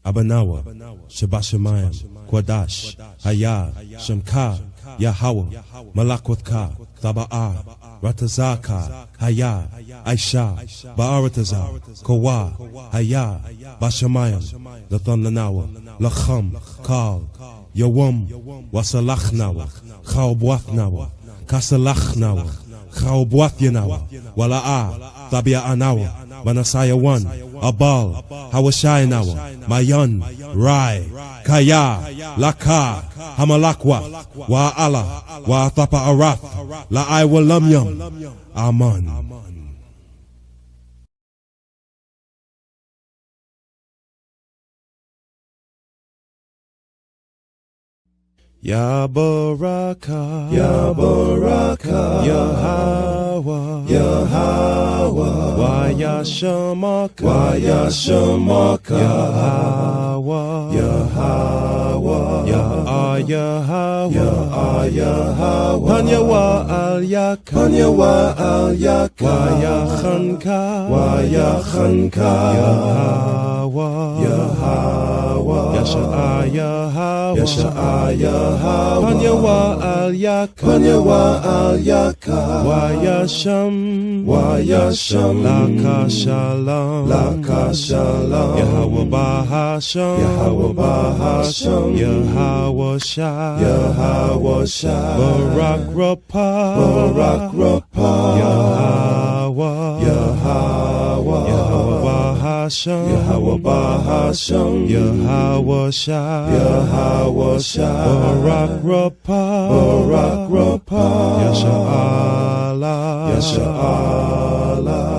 Abanawa, Shabashamayim, Kwadash, Hayah, Shamka, Yahweh, Malakwatka, Taba'a, Ratazaka, Hayah, Aisha, Ba'aratazar, Kawa, Hayah, Bashamayim, Lathananawa, Lacham, Kal, Yawam, Wasalachnawa, Chaubwathnawa, Kasalachnawa, Chaubwathyanawa, Wala'a, Tabia Anawa, Manasaya 1, Abal, Hawashayanawa, Mayan, Rai, Kaya, Laka, Hamalakwa, Wa'ala, Wa'atapa Arath, La'ai Walamyam, Aman. Ya Baraka, Ya Baraka, Yahweh, Yahweh, Waya Shamaka, Waya Shamaka, Yahweh, Yahweh, Yahweh, Yahweh, Panyawa Al Yaka, Panyawa Al Yaka, Waya Khanka, Waya Khanka, Yahweh, Yahweh, Yasha Yahweh, Yasha Yahweh, Panyawa Al Yaka, Panyawa Al Yaka, Wayasham, Wayasham, Laka Shalom, Laka Shalom, Yahweh Bahasham, Yahweh Bahasham, Yahweh Shah, Yahweh Shah, Barak Rapah, Barak Rapah, Yahweh, Yahweh, Yahweh Bahasham, Yahweh Bahasham, Yahweh Shah, Yahweh Shah, Barak Rapah, Barak Rapah, Yasha Allah, Yasha Allah.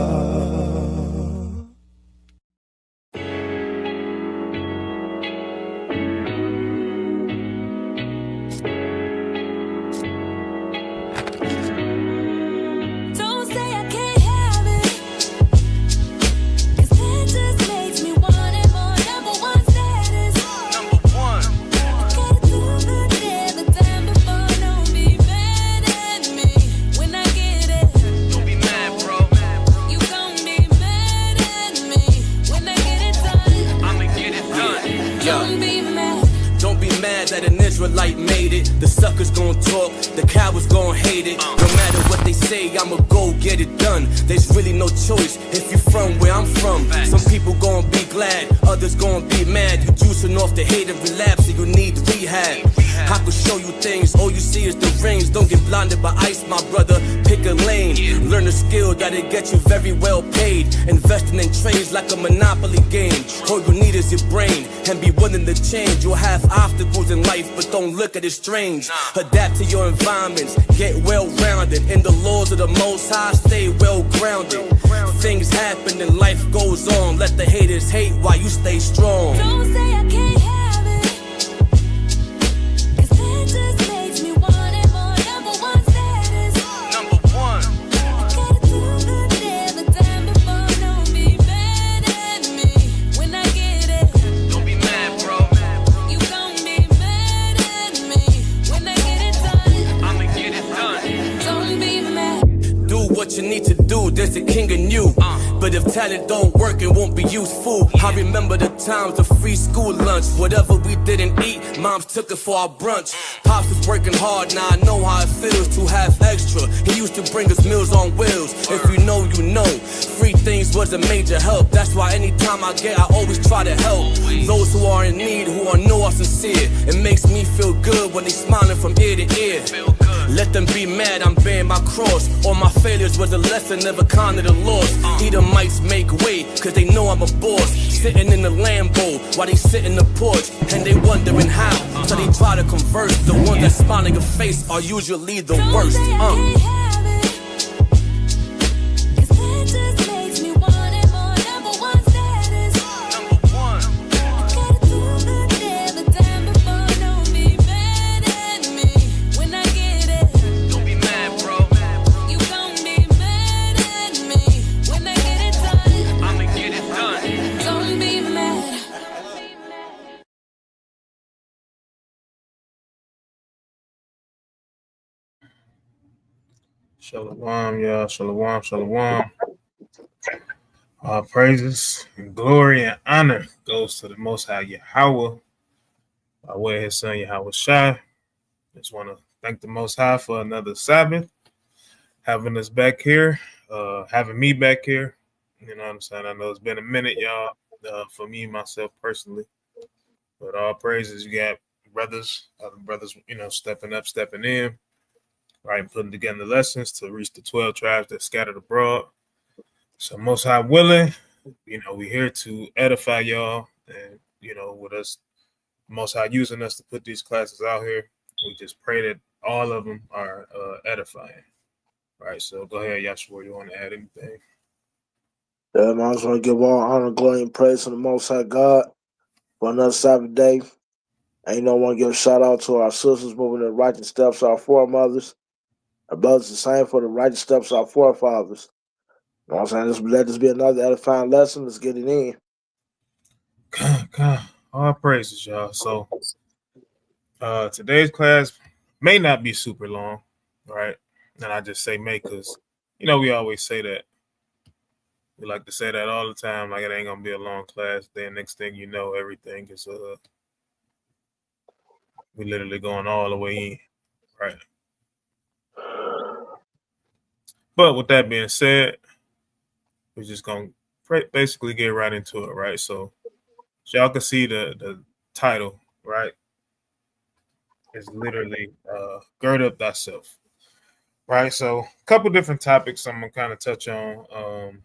Israelite made it, the suckers gon' talk, the cowards gon' hate it. No matter what they say, I'ma go get it done. There's really no choice if you from where I'm from. Some people gon' be glad, others gon' be mad. You juicing off the hate and relapse, so you need rehab. I could show you things, all you see is the rings. Don't get blinded by ice, my brother, pick a lane. Learn a skill that'll get you very well paid. Investing in trades like a monopoly game. All you need is your brain, and be willing to change. You'll have obstacles in life, but don't look at it strange. Adapt to your environments, get well-rounded. In the laws of the Most High, stay well-grounded. Things happen and life goes on. Let the haters hate while you stay strong. Don't say I can't have it, 'cause that just makes me want it more. Number one status, Number one. I gotta do good every time before. Don't be mad at me when I get it. Don't be mad, bro. You gon' be mad at me when I get it done. I'ma get it done. Don't be mad. Do what you need to do, there's a king in you. But if talent don't work, it won't be useful. I remember the times of free school lunch. Whatever we didn't eat, moms took it for our brunch. Pops was working hard, now I know how it feels to have extra. He used to bring us meals on wheels. If you know, you know. Free things was a major help. That's why anytime I get, I always try to help. Those who are in need, who know are sincere. It makes me feel good when they smiling from ear to ear. Let them be mad, I'm bearing my cross. All my failures was a lesson, never counted a loss. Edomites make way, cause they know I'm a boss. Sitting in the Lambo, while they sit in the porch. And they wondering how, so they try to converse. The ones that smiling a face are usually the worst. Don't say I can't have it, 'cause that just makes me want it more. Number one status, Number one. I gotta do good every time before. Don't be mad at me when I get it. Don't be mad, bro. You gon' be mad at me when I get it done. I'ma get it done. Don't be mad. Shalom, yeah, shalom, shalom. All praises and glory and honor goes to the Most High Yahweh by way of His Son Yahweh Shai. Just want to thank the Most High for another Sabbath, having us back here, having me back here. You know what I'm saying? I know it's been a minute, y'all, for me myself personally. But all praises, you got other brothers, stepping up, stepping in, right, and putting together lessons to reach the 12 tribes that scattered abroad. So Most High willing, we're here to edify y'all, and with us, Most High using us to put these classes out here. We just pray that all of them are edifying. Right. So go ahead, Yashua. You want to add anything? Yeah, man, I just want to give all honor, glory, and praise to the Most High God for another Sabbath day. And I want to give a shout out to our sisters moving in the righteous steps of our foremothers. Our brothers the same for the righteous steps of our forefathers. You know what I'm saying? Let this be another edifying lesson. Let's get it in. All praises, y'all. So today's class may not be super long, right? And I just say may because, we always say that. We like to say that all the time, like it ain't gonna be a long class. Then next thing you know, everything is we literally going all the way in, right? But with that being said, we're just gonna basically get right into it, right? So y'all can see the title, right? It's literally Gird Up Thyself, right? So a couple different topics I'm gonna kind of touch on.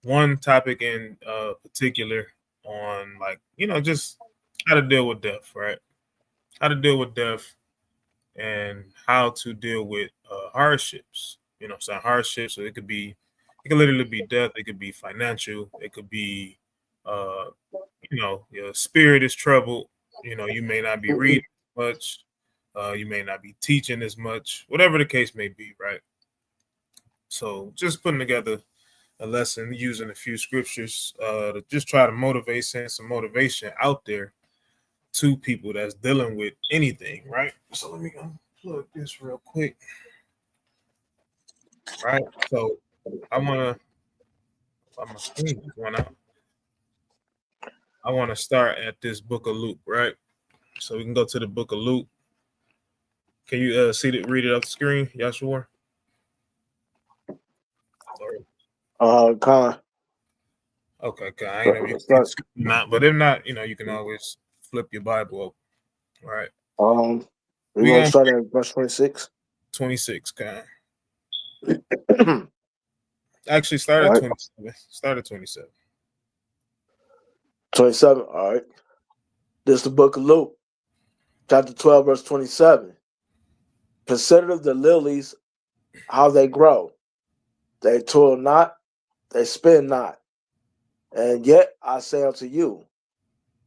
One topic in particular on just how to deal with death, right? How to deal with death and how to deal with hardships. So hardships. So it could literally be death. It could be financial. It could be, your spirit is troubled. You may not be reading much. You may not be teaching as much. Whatever the case may be, right? So just putting together a lesson using a few scriptures to just try to send some motivation out there to people that's dealing with anything, right? So let me unplug this real quick. Right. So I wanna my screen just went out. I wanna start at this book of Luke, right? So we can go to the book of Luke. Can you read it off the screen, Yashua? Con. Okay, okay. I ain't know if you not, but if not, you can always flip your Bible up. Right. We We want to gonna start at verse 26. 26, kind. Actually, start All at right. 27. Start at 27. 27. All right. This is the book of Luke, chapter 12, verse 27. Consider the lilies, how they grow. They toil not, they spin not. And yet I say unto you,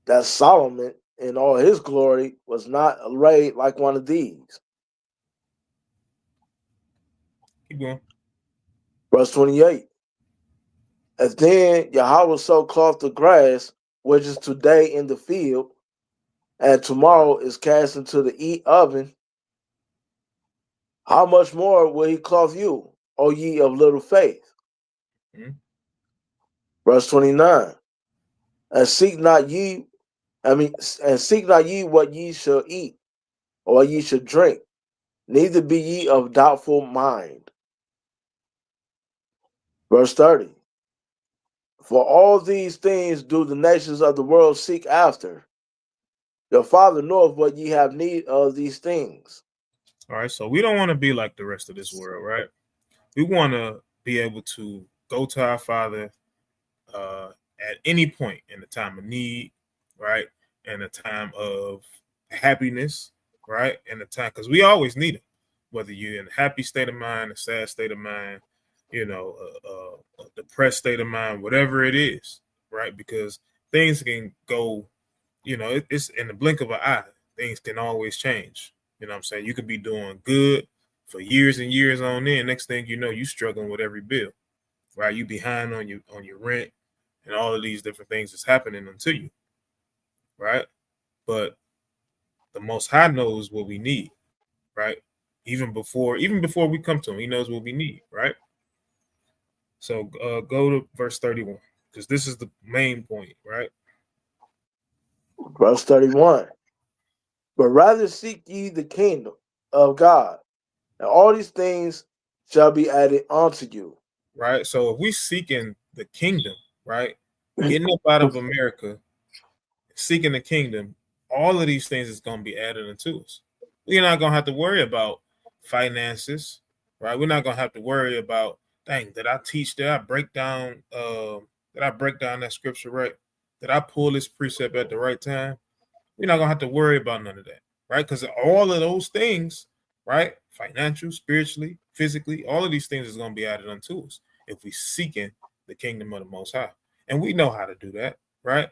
that Solomon in all his glory was not arrayed like one of these. Keep going. Verse 28. As then Yahweh so clothed the grass, which is today in the field, and tomorrow is cast into the oven, how much more will he clothe you, O ye of little faith? Mm-hmm. Verse 29. And seek not ye, and seek not ye what ye shall eat, or ye shall drink, neither be ye of doubtful mind. Verse 30. For all these things do the nations of the world seek after. Your Father knoweth what ye have need of these things. All right. So we don't want to be like the rest of this world, right? We want to be able to go to our Father at any point in the time of need, right? In the time of happiness, right? In the time, because we always need it, whether you're in a happy state of mind, a sad state of mind, a depressed state of mind, whatever it is, right? Because things can go, it's in the blink of an eye. Things can always change. You know what I'm saying? You could be doing good for years and years on end. Next thing you know, you struggling with every bill, right? You behind on your rent and all of these different things that's happening unto you, right? But the Most High knows what we need, right? Even before we come to him, he knows what we need, right? So go to verse 31, because this is the main point, right? Verse 31. But rather seek ye the kingdom of God, and all these things shall be added unto you. Right. So if we seeking the kingdom, right, getting up out of America, seeking the kingdom, all of these things is going to be added unto us. We're not going to have to worry about finances, right? We're not going to have to worry about, dang, did I teach? Did I break down? Did I break down that scripture right? Did I pull this precept at the right time? We're not going to have to worry about none of that, right? Because all of those things, right, financial, spiritually, physically, all of these things is going to be added unto us if we seeking the kingdom of the Most High. And we know how to do that, right?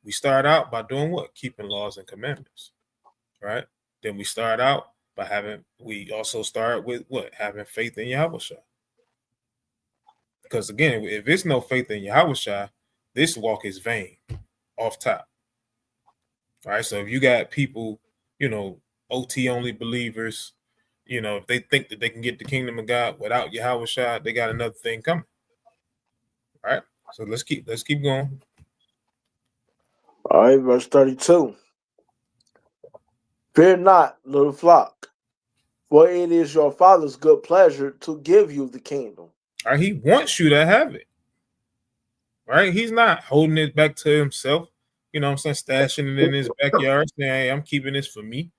We start out by doing what? Keeping laws and commandments, right? Then we also start with what? Having faith in Yahweh Shai. Because again, if it's no faith in Yahweh Shai, this walk is vain off top, right? So if you got people, OT only believers, if they think that they can get the kingdom of God without Yahweh Shai, they got another thing coming, right? So let's keep going. All right, verse 32. Fear not, little flock, for it is your Father's good pleasure to give you the kingdom. All right, he wants you to have it, right? He's not holding it back to himself. You know what I'm saying? Stashing it in his backyard, saying, hey, I'm keeping this for me.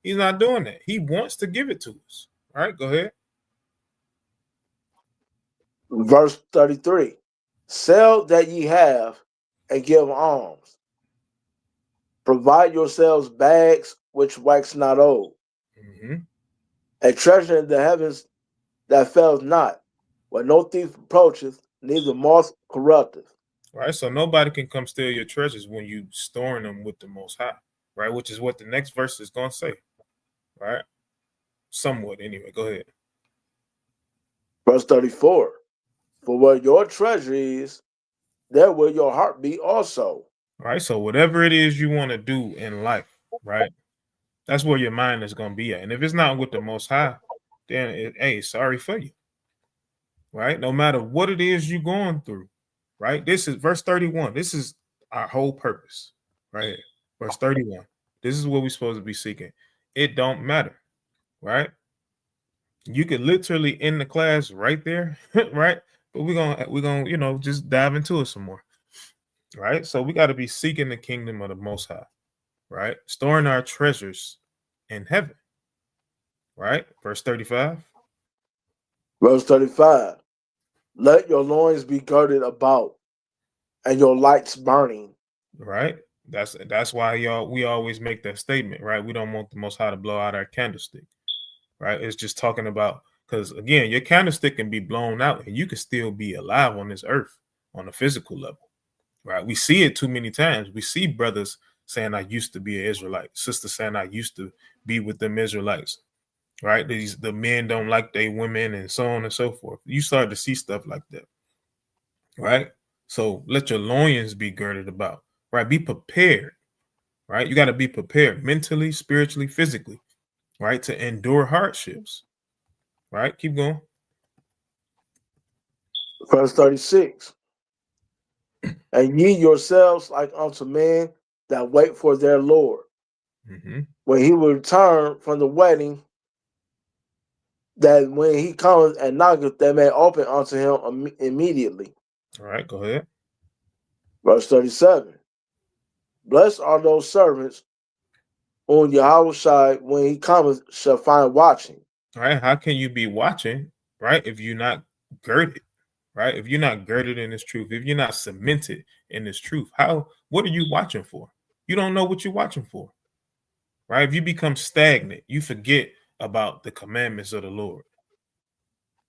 He's not doing that. He wants to give it to us. All right, go ahead. Verse 33. Sell that ye have and give alms. Provide yourselves bags which wax not old, a treasure in the heavens that fails not, where no thief approacheth, neither moth corrupteth. Right, so nobody can come steal your treasures when you storing them with the Most High, right? Which is what the next verse is going to say, right? Somewhat, anyway. Go ahead. Verse 34. For where your treasure is, there will your heart be also. Right, so whatever it is you want to do in life, right? That's where your mind is going to be at. And if it's not with the Most High, then, hey, sorry for you, right? No matter what it is you're going through, right? This is verse 31. This is our whole purpose, right here. Verse 31. This is what we're supposed to be seeking. It don't matter, right? You could literally end the class right there, right? But we're gonna just dive into it some more, right? So we got to be seeking the kingdom of the Most High, right? Storing our treasures in heaven, right? Verse 35. Verse 35. Let your loins be girded about, and your lights burning. Right. That's why we always make that statement, right? We don't want the Most High to blow out our candlestick, right? It's just talking about, because again, your candlestick can be blown out and you can still be alive on this earth on a physical level, right? We see it too many times. We see brothers saying, I used to be an Israelite, sisters saying, I used to be with them Israelites, right? The men don't like their women and so on and so forth. You start to see stuff like that, right? So let your loins be girded about, right? Be prepared, right? You got to be prepared mentally, spiritually, physically, right? To endure hardships, right? Keep going. Verse 36. And ye yourselves like unto men that wait for their Lord, when he will return from the wedding, that when he comes and knocketh, they may open unto him immediately. All right, go ahead. Verse 37. Blessed are those servants whom Yahweh Shai, when he cometh, shall find watching. All right, how can you be watching, right, if you're not girded, right? If you're not girded in this truth, if you're not cemented in this truth, what are you watching for? You don't know what you're watching for, right? If you become stagnant, you forget about the commandments of the Lord,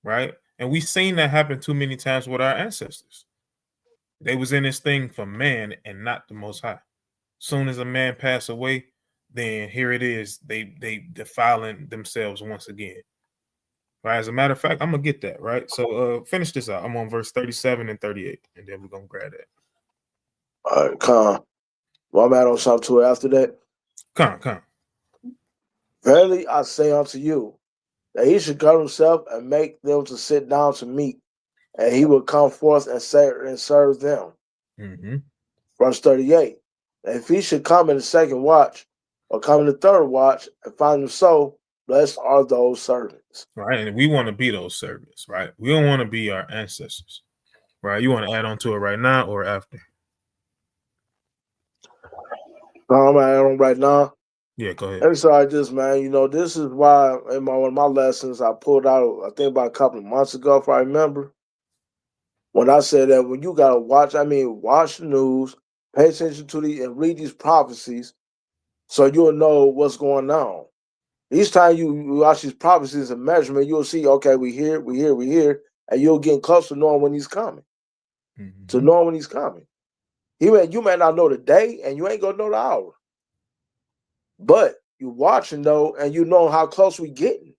right? And we've seen that happen too many times with our ancestors. They was in this thing for man and not the Most High. Soon as a man pass away, then here it is. They defiling themselves once again. Right. As a matter of fact, I'm gonna get that right. So finish this out. I'm on verse 37 and 38, and then we're gonna grab that. All right, come. Well, I'm on something to it after that. Come. Verily I say unto you, that he should gird himself and make them to sit down to meat, and he would come forth and serve them. Mm-hmm. Verse 38. And if he should come in the second watch or come in the third watch and find them so, blessed are those servants. Right. And we want to be those servants, right? We don't want to be our ancestors. Right. You want to add on to it right now or after? I'm at on right now. Yeah, go ahead. And so I just, man, this is why in one of my lessons I pulled out, I think about a couple of months ago, if I remember, when I said that when you got to watch the news, pay attention to and read these prophecies so you'll know what's going on. Each time you watch these prophecies and measurement, you'll see, okay, we here, and you'll get close to knowing when he's coming. Mm-hmm. To knowing when he's coming. You may not know the day and you ain't gonna know the hour. But you watching though, and you know how close we getting.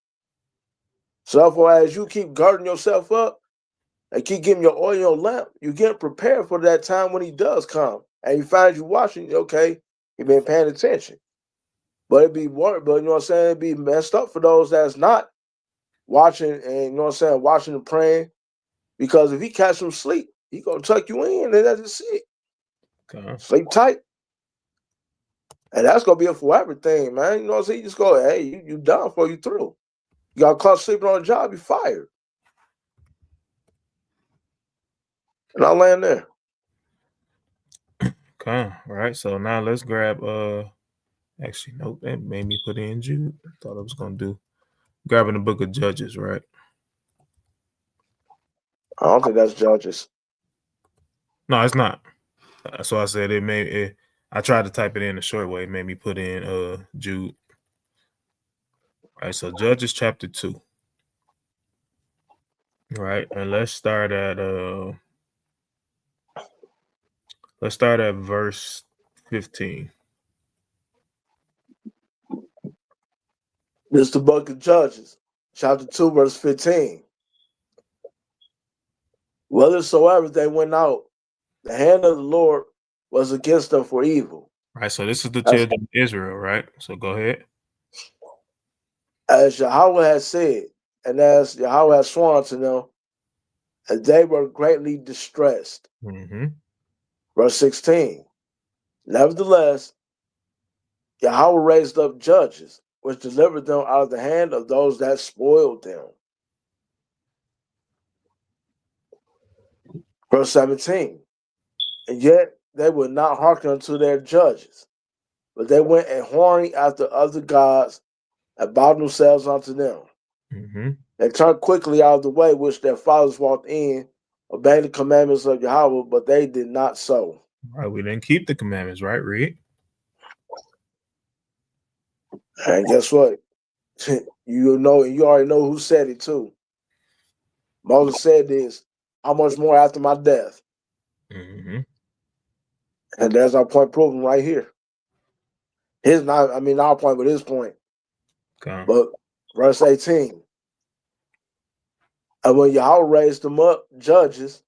So therefore, as you keep girding yourself up and keep getting your oil in your lamp, you get prepared for that time when he does come. And you find you watching, okay, you been paying attention. But it'd be worried, but you know what I'm saying? It'd be messed up for those that's not watching and you know what I'm saying, watching and praying. Because if he catch some sleep, he gonna tuck you in and that's just it. Okay. Sleep tight. And that's gonna be a forever thing, man. You know what I'm saying? You just go, hey, you done for you through. You got caught sleeping on the job, you fired. And I'll land there. Okay. All right. So now let's grab actually nope, that made me put in Jude. I thought I was gonna do grabbing the book of Judges, right? I don't think that's Judges. No, it's not. So I said I tried to type it in a short way. It made me put in Jude. All right, so Judges chapter 2. Right, and let's start at verse 15. This is the book of Judges, chapter 2, verse 15. Whithersoever they went out, the hand of the Lord was against them for evil. All right, so this is the That's- children of Israel, right? So go ahead. As Yahweh has said, and as Yahweh has sworn to them, and they were greatly distressed. Mm-hmm. Verse 16. Nevertheless, Yahweh raised up judges, which delivered them out of the hand of those that spoiled them. Verse 17. And yet they would not hearken unto their judges, but they went and whoring after other gods and bowed themselves unto them. Mm-hmm. They turned quickly out of the way which their fathers walked in, obeying the commandments of Yahweh, but they did not so. All right, we didn't keep the commandments, right? Read. And guess what? You already know who said it too. Moses said this, how much more after my death? Mm-hmm. And there's our point proven right here. Our point, but his point. Okay. But verse 18. And when Yahweh raised them up, judges,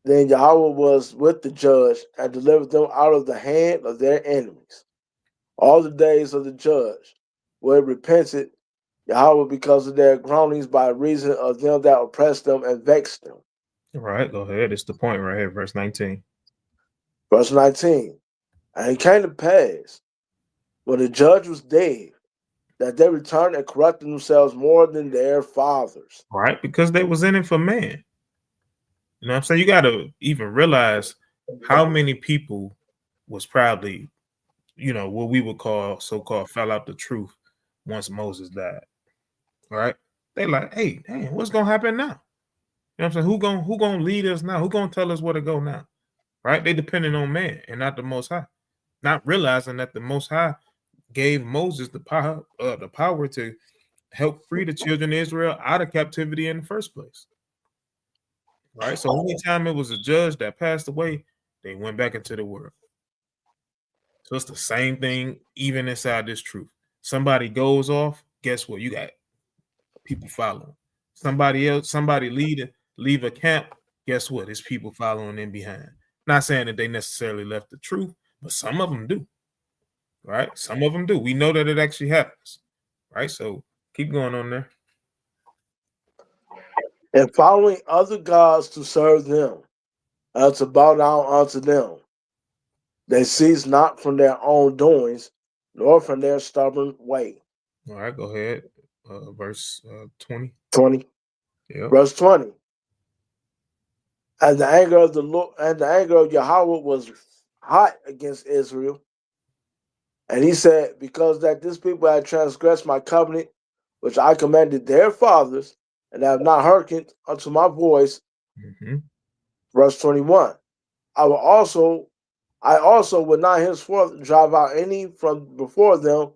then Yahweh was with the judge and delivered them out of the hand of their enemies. All the days of the judge were repented Yahweh because of their groanings by reason of them that oppressed them and vexed them. All right, go ahead. It's the point right here, verse 19. Verse 19. And it came to pass, when the judge was dead, that they returned and corrupted themselves more than their fathers. Right, because they was in it for man. You know what I'm saying? You got to even realize how many people was probably, what we would call so-called fell out the truth once Moses died. Right? They like, hey, dang, what's gonna happen now? You know what I'm saying? Who gonna lead us now? Who gonna tell us where to go now? Right? They depending on man and not the Most High. Not realizing that the Most High gave Moses the power to help free the children of Israel out of captivity in the first place. Right? So anytime it was a judge that passed away, they went back into the world. So it's the same thing, even inside this truth. Somebody goes off, guess what? You got people following. Somebody leave a camp, guess what? It's people following them behind. Not saying that they necessarily left the truth, but some of them do. Right? Some of them do. We know that it actually happens. Right? So keep going on there. and following other gods to serve them, and to bow down unto them. They cease not from their own doings, nor from their stubborn way. All right, go ahead. Verse 20. 20. Yep. Verse 20. And the anger of the Lord and the anger of Yahweh was hot against Israel. And he said, because that this people had transgressed my covenant, which I commanded their fathers, and have not hearkened unto my voice. Mm-hmm. Verse 21. I also would not henceforth drive out any from before them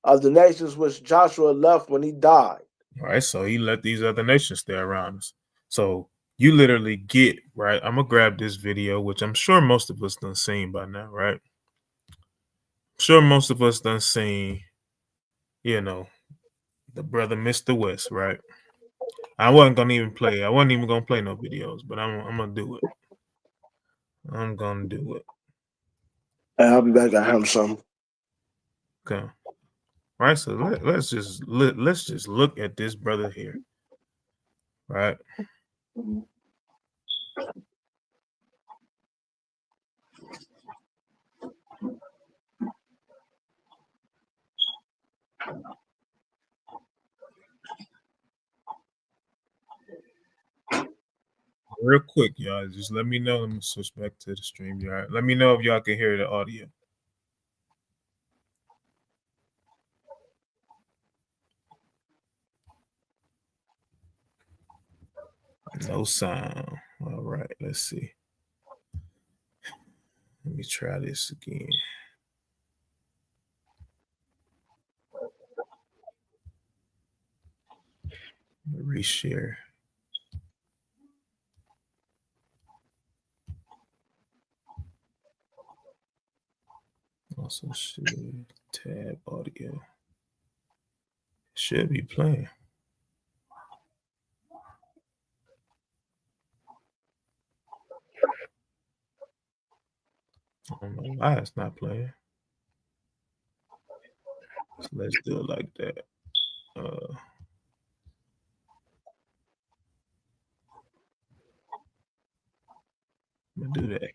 of the nations which Joshua left when he died. All right, so he let these other nations stay around us. So you literally get, right? I'm gonna grab this video, which I'm sure most of us done seen by now, right? I'm sure most of us done seen, the brother Mr. West, right? I wasn't even gonna play no videos, but I'm gonna do it. I'm gonna do it. And I'll be back. I have some. Okay. All right, so let's just look at this brother here, right? Real quick, y'all. Just let me know. Let me switch back to the stream. All right. Let me know if y'all can hear the audio. No sound. All right. Let's see. Let me try this again. Reshare. Also should tab audio. Should be playing. I don't know why it's not playing. So let's do it like that. I'm gonna do that.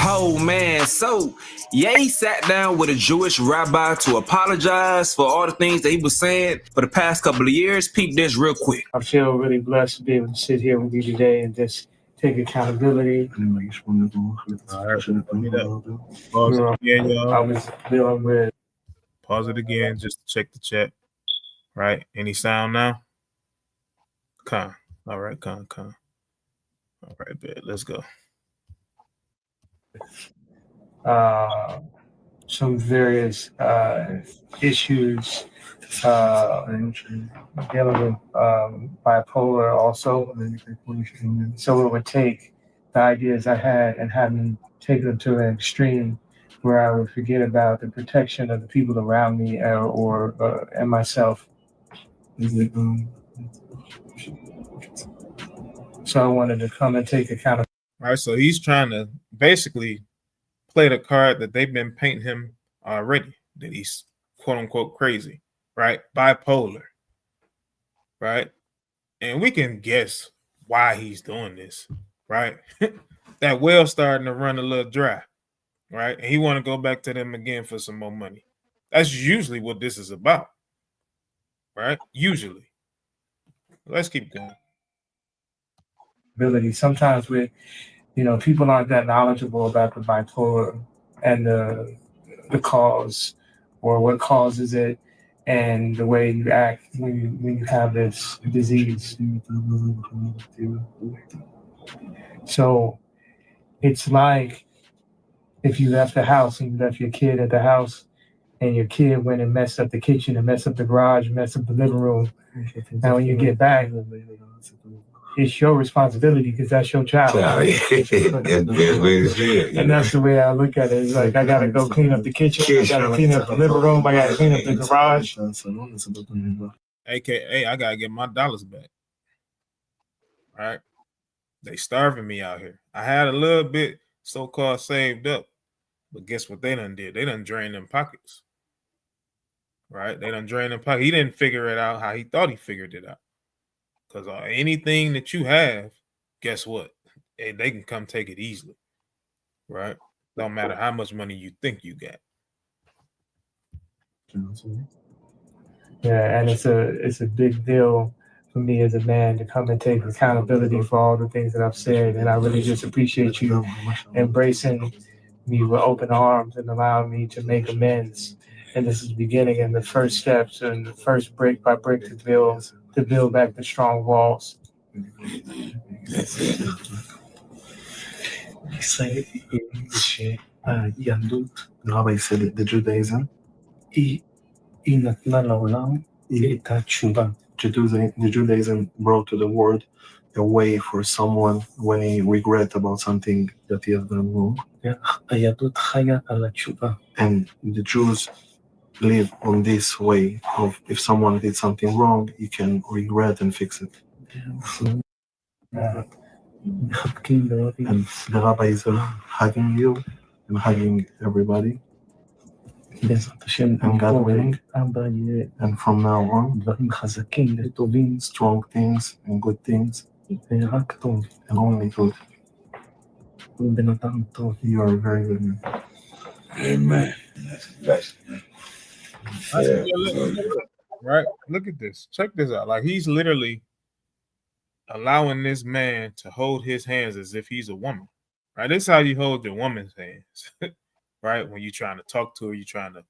Oh man, so Ye sat down with a Jewish rabbi to apologize for all the things that he was saying for the past couple of years. Peep this real quick. I feel really blessed to be able to sit here with you today and just take accountability. All right, let me know. Pause it again, y'all. I was dealing with. Pause it again just to check the chat. Right? Any sound now? Con. All right, con. All right, bet. Let's go. Some various issues dealing with bipolar also. So it would take the ideas I had and have me take them to an extreme where I would forget about the protection of the people around me and myself. So I wanted to come and take accountability. All right, so he's trying to basically play the card that they've been painting him already, that he's quote unquote crazy, right? Bipolar, right? And we can guess why he's doing this, right? That well starting to run a little dry, right? And he want to go back to them again for some more money. That's usually what this is about, right? Usually. Let's keep going. Sometimes people aren't that knowledgeable about the bipolar and the cause or what causes it and the way you act when you have this disease. So it's like if you left the house and you left your kid at the house and your kid went and messed up the kitchen and messed up the garage, messed up the living room. And when you get back, it's your responsibility because that's your child. And that's the way I look at it. It's like I gotta go clean up the kitchen, I gotta clean up the living room, I gotta clean up the garage. AKA, I gotta get my dollars back. Right? They starving me out here. I had a little bit so-called saved up, but guess what they done did? They done drained them pockets. right? They done drained him pocket. He didn't figure it out how he thought he figured it out. Because anything that you have, guess what? They can come take it easily, right? Don't matter how much money you think you got. Yeah, and it's a big deal for me as a man to come and take accountability for all the things that I've said, and I really just appreciate you embracing me with open arms and allowing me to make amends. And this is the beginning and the first steps and the first brick by brick to build back the strong walls. He said יהדות, Rabbi said the Judaism, היא נתנה לעולם את התשובה. The Judaism brought to the world a way for someone when he regret about something that he has done wrong. היהדות חיה על התשובה. And the Jews live on this way of if someone did something wrong, you can regret and fix it. And the rabbi is hugging you and hugging everybody. And God willing, and from now on, strong things and good things, and only good. You are very good man. Amen. Right? Look at this. Check this out. Like he's literally allowing this man to hold his hands as if he's a woman. Right? This is how you hold your woman's hands. Right? When you're trying to talk to her, you're trying to,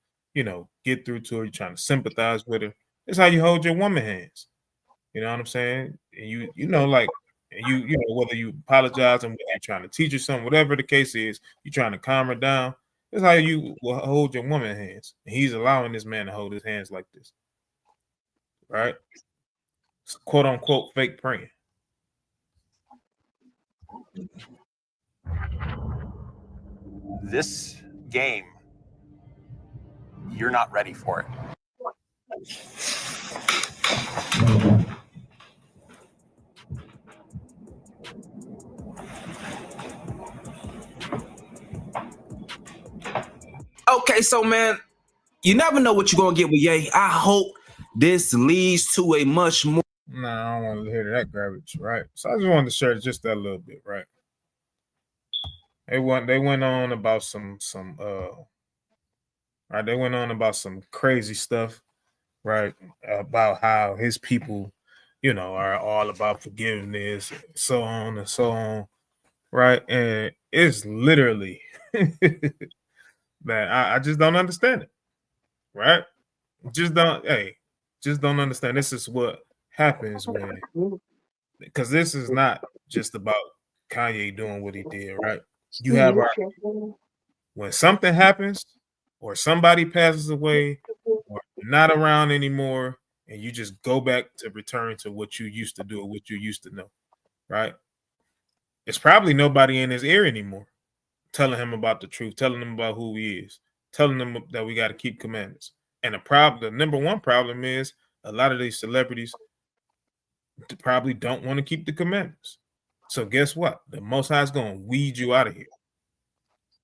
get through to her, you're trying to sympathize with her. This is how you hold your woman hands. You know what I'm saying? And you whether you apologize and you're trying to teach her something, whatever the case is, you're trying to calm her down. This is how you will hold your woman hands. And he's allowing this man to hold his hands like this. Right? It's quote unquote fake praying. This game, you're not ready for it. Okay, so man, you never know what you're gonna get with Ye. I hope this leads to a much more. Nah, I don't want to hear that garbage, right? So I just wanted to share just that little bit, right? They went on about some right, they went on about some crazy stuff, right? About how his people, are all about forgiveness, and so on and so on, right? And it's literally that I just don't understand it, right? Just don't understand. This is what happens because this is not just about Kanye doing what he did, right? You have when something happens or somebody passes away or you're not around anymore and you just go back to return to what you used to do or what you used to know, right? It's probably nobody in his ear anymore telling him about the truth, telling him about who he is, telling him that we got to keep commandments. And the number one problem is a lot of these celebrities probably don't want to keep the commandments. So guess what? The Most High is going to weed you out of here.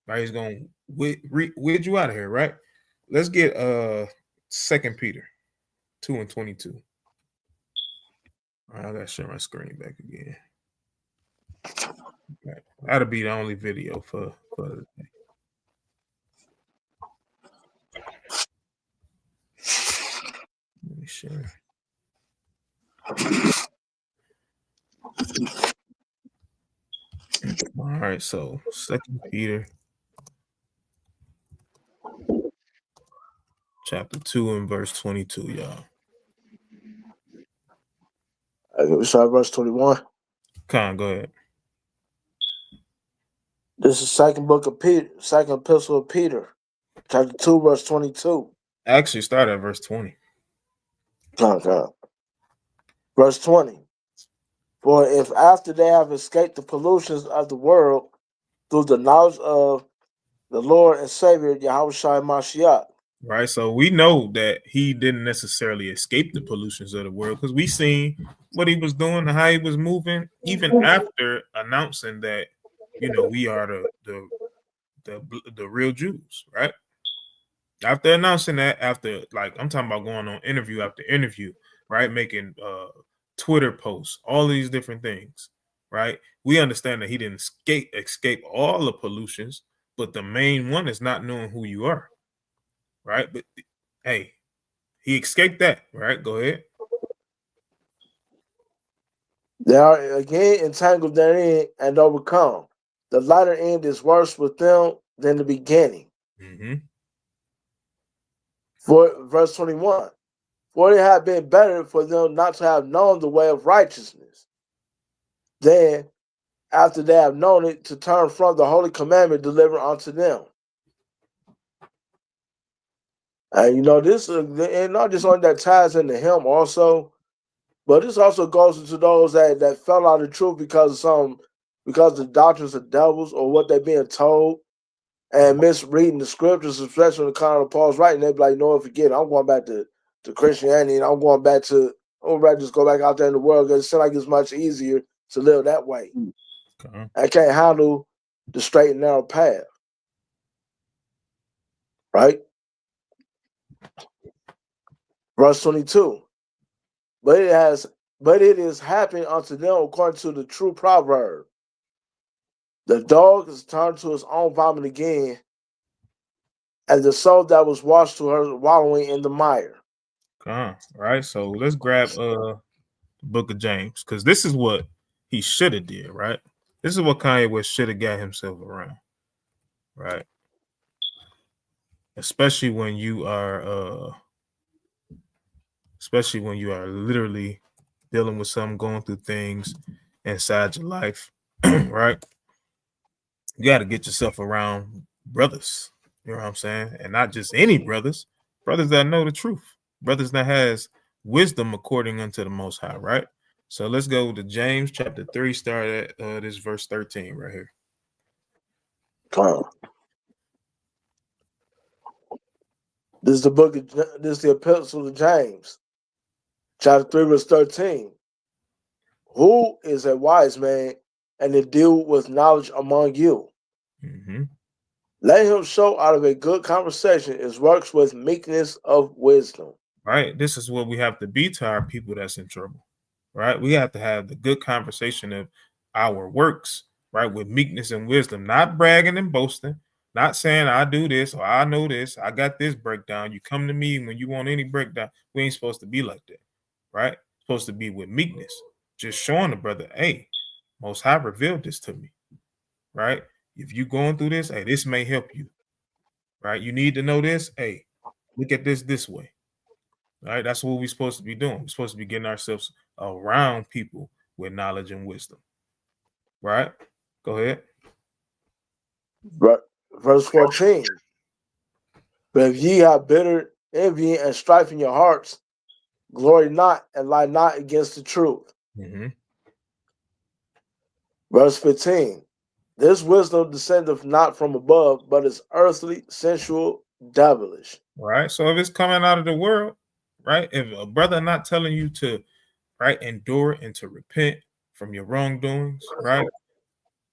Right? He's going to weed you out of here, right? Let's get 2 Peter 2:22. All right, I got to share my screen back again. Okay. That'll be the only video for the day. Let me share. All right, so 2 Peter chapter 2 and verse 22, y'all. We start verse 21. Con, go ahead. This is second epistle of Peter, chapter 2, verse 22. Actually, start at verse 20. Verse 20. For if after they have escaped the pollutions of the world through the knowledge of the Lord and Savior, Yahushua Mashiach. Right, so we know that he didn't necessarily escape the pollutions of the world because we seen what he was doing and how he was moving, even after announcing that, we are the real Jews, right? After announcing that, after like I'm talking about going on interview after interview, right? Making Twitter posts, all these different things, right? We understand that he didn't escape all the pollutions, but the main one is not knowing who you are, right? But hey, he escaped that, right? Go ahead. They are again entangled therein and overcome. The latter end is worse with them than the beginning. Mm-hmm. For verse 21. For it had been better for them not to have known the way of righteousness than after they have known it to turn from the holy commandment delivered unto them. And this and not just only that ties into him also, but this also goes into those that fell out of truth because the doctrines of devils or what they're being told and misreading the scriptures, especially when the kind of Paul's writing, they'd be like, no, forget it. I'm going back to Christianity and I'm going back to I'm ready to just go back out there in the world because it seems like it's much easier to live that way. Okay. I can't handle the straight and narrow path. Right? Verse 22. But it is happened unto them according to the true proverb. The dog is turned to his own vomit again, and the soul that was washed to her wallowing in the mire. All right. So let's grab the book of James, because this is what he should have did, right? This is what Kanye West should have got himself around, right? Especially when you are literally dealing with something, going through things inside your life, right? You got to get yourself around brothers, you know what I'm saying? And not just any brothers that know the truth, brothers that has wisdom according unto the Most High, right? So let's go to James chapter 3, start at this verse 13 right here. This is the epistle of James, chapter 3, verse 13. Who is a wise man and to deal with knowledge among you? Mm-hmm. Let him show out of a good conversation his works with meekness of wisdom. Right. This is what we have to be to our people that's in trouble. Right. We have to have the good conversation of our works, right, with meekness and wisdom, not bragging and boasting, not saying I do this or I know this, I got this breakdown. You come to me when you want any breakdown. We ain't supposed to be like that. Right. Supposed to be with meekness, just showing the brother, hey, Most High revealed this to me. Right. If you going through this, hey, this may help you. Right. You need to know this. Hey, look at this way. Right? That's what we're supposed to be doing. We're supposed to be getting ourselves around people with knowledge and wisdom. Right? Go ahead. Verse 14. But if ye have bitter envy and strife in your hearts, glory not and lie not against the truth. Mm-hmm. Verse 15. This wisdom descendeth not from above, but is earthly, sensual, devilish. Right. So if it's coming out of the world, right? If a brother not telling you to, right, endure and to repent from your wrongdoings, right?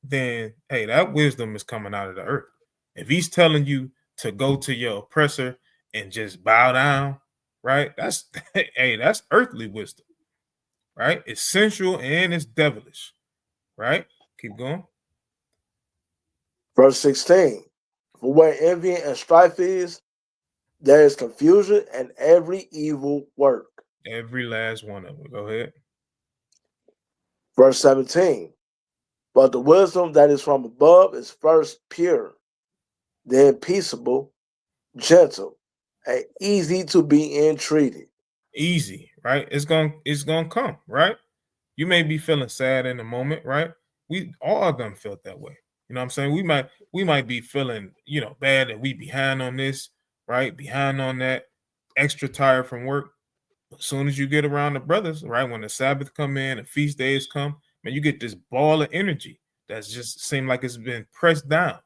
Then hey, that wisdom is coming out of the earth. If he's telling you to go to your oppressor and just bow down, right? That's hey, that's earthly wisdom, right? It's sensual and it's devilish, right? Keep going. Verse 16. For where envy and strife is, there is confusion and every evil work. Every last one of them. Go ahead. Verse 17. But the wisdom that is from above is first pure, then peaceable, gentle, and easy to be entreated. Easy, right? It's gonna come, right? You may be feeling sad in the moment, right? We all of them felt that way. You know what I'm saying? We might be feeling, bad that we behind on this, right? Behind on that, extra tired from work. As soon as you get around the brothers, right? When the Sabbath come in and feast days come, man, you get this ball of energy that's just seem like it's been pressed down.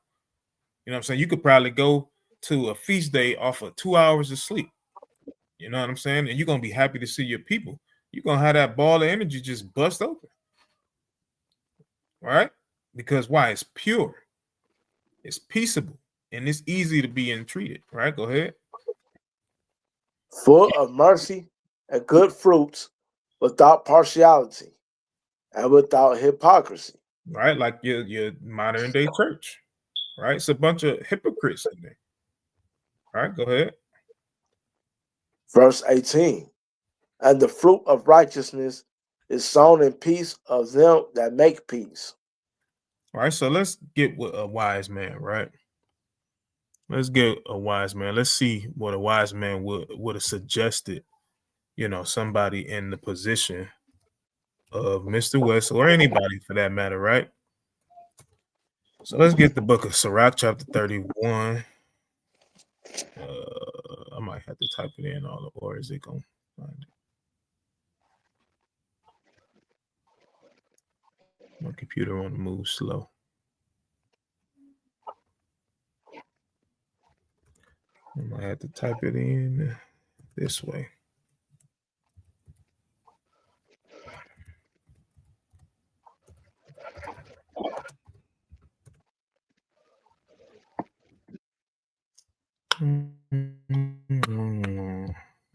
You know what I'm saying? You could probably go to a feast day off of 2 hours of sleep. You know what I'm saying? And you're gonna be happy to see your people. You're gonna have that ball of energy just bust open. Right? Because why? It's pure, it's peaceable, and it's easy to be entreated. Right? Go ahead. full of mercy and good fruits, without partiality and without hypocrisy. Right? Like your modern day church, right? It's a bunch of hypocrites in there. Right? Go ahead. Verse 18. And the fruit of righteousness is sown in peace of them that make peace. All right, so let's get with a wise man, right? Let's get a wise man. Let's see what a wise man would have suggested, somebody in the position of Mr. West or anybody for that matter, right? So let's get the book of Sirach, chapter 31. I might have to type it in all, or is it going to find it? My computer on the move slow. I might have to type it in this way.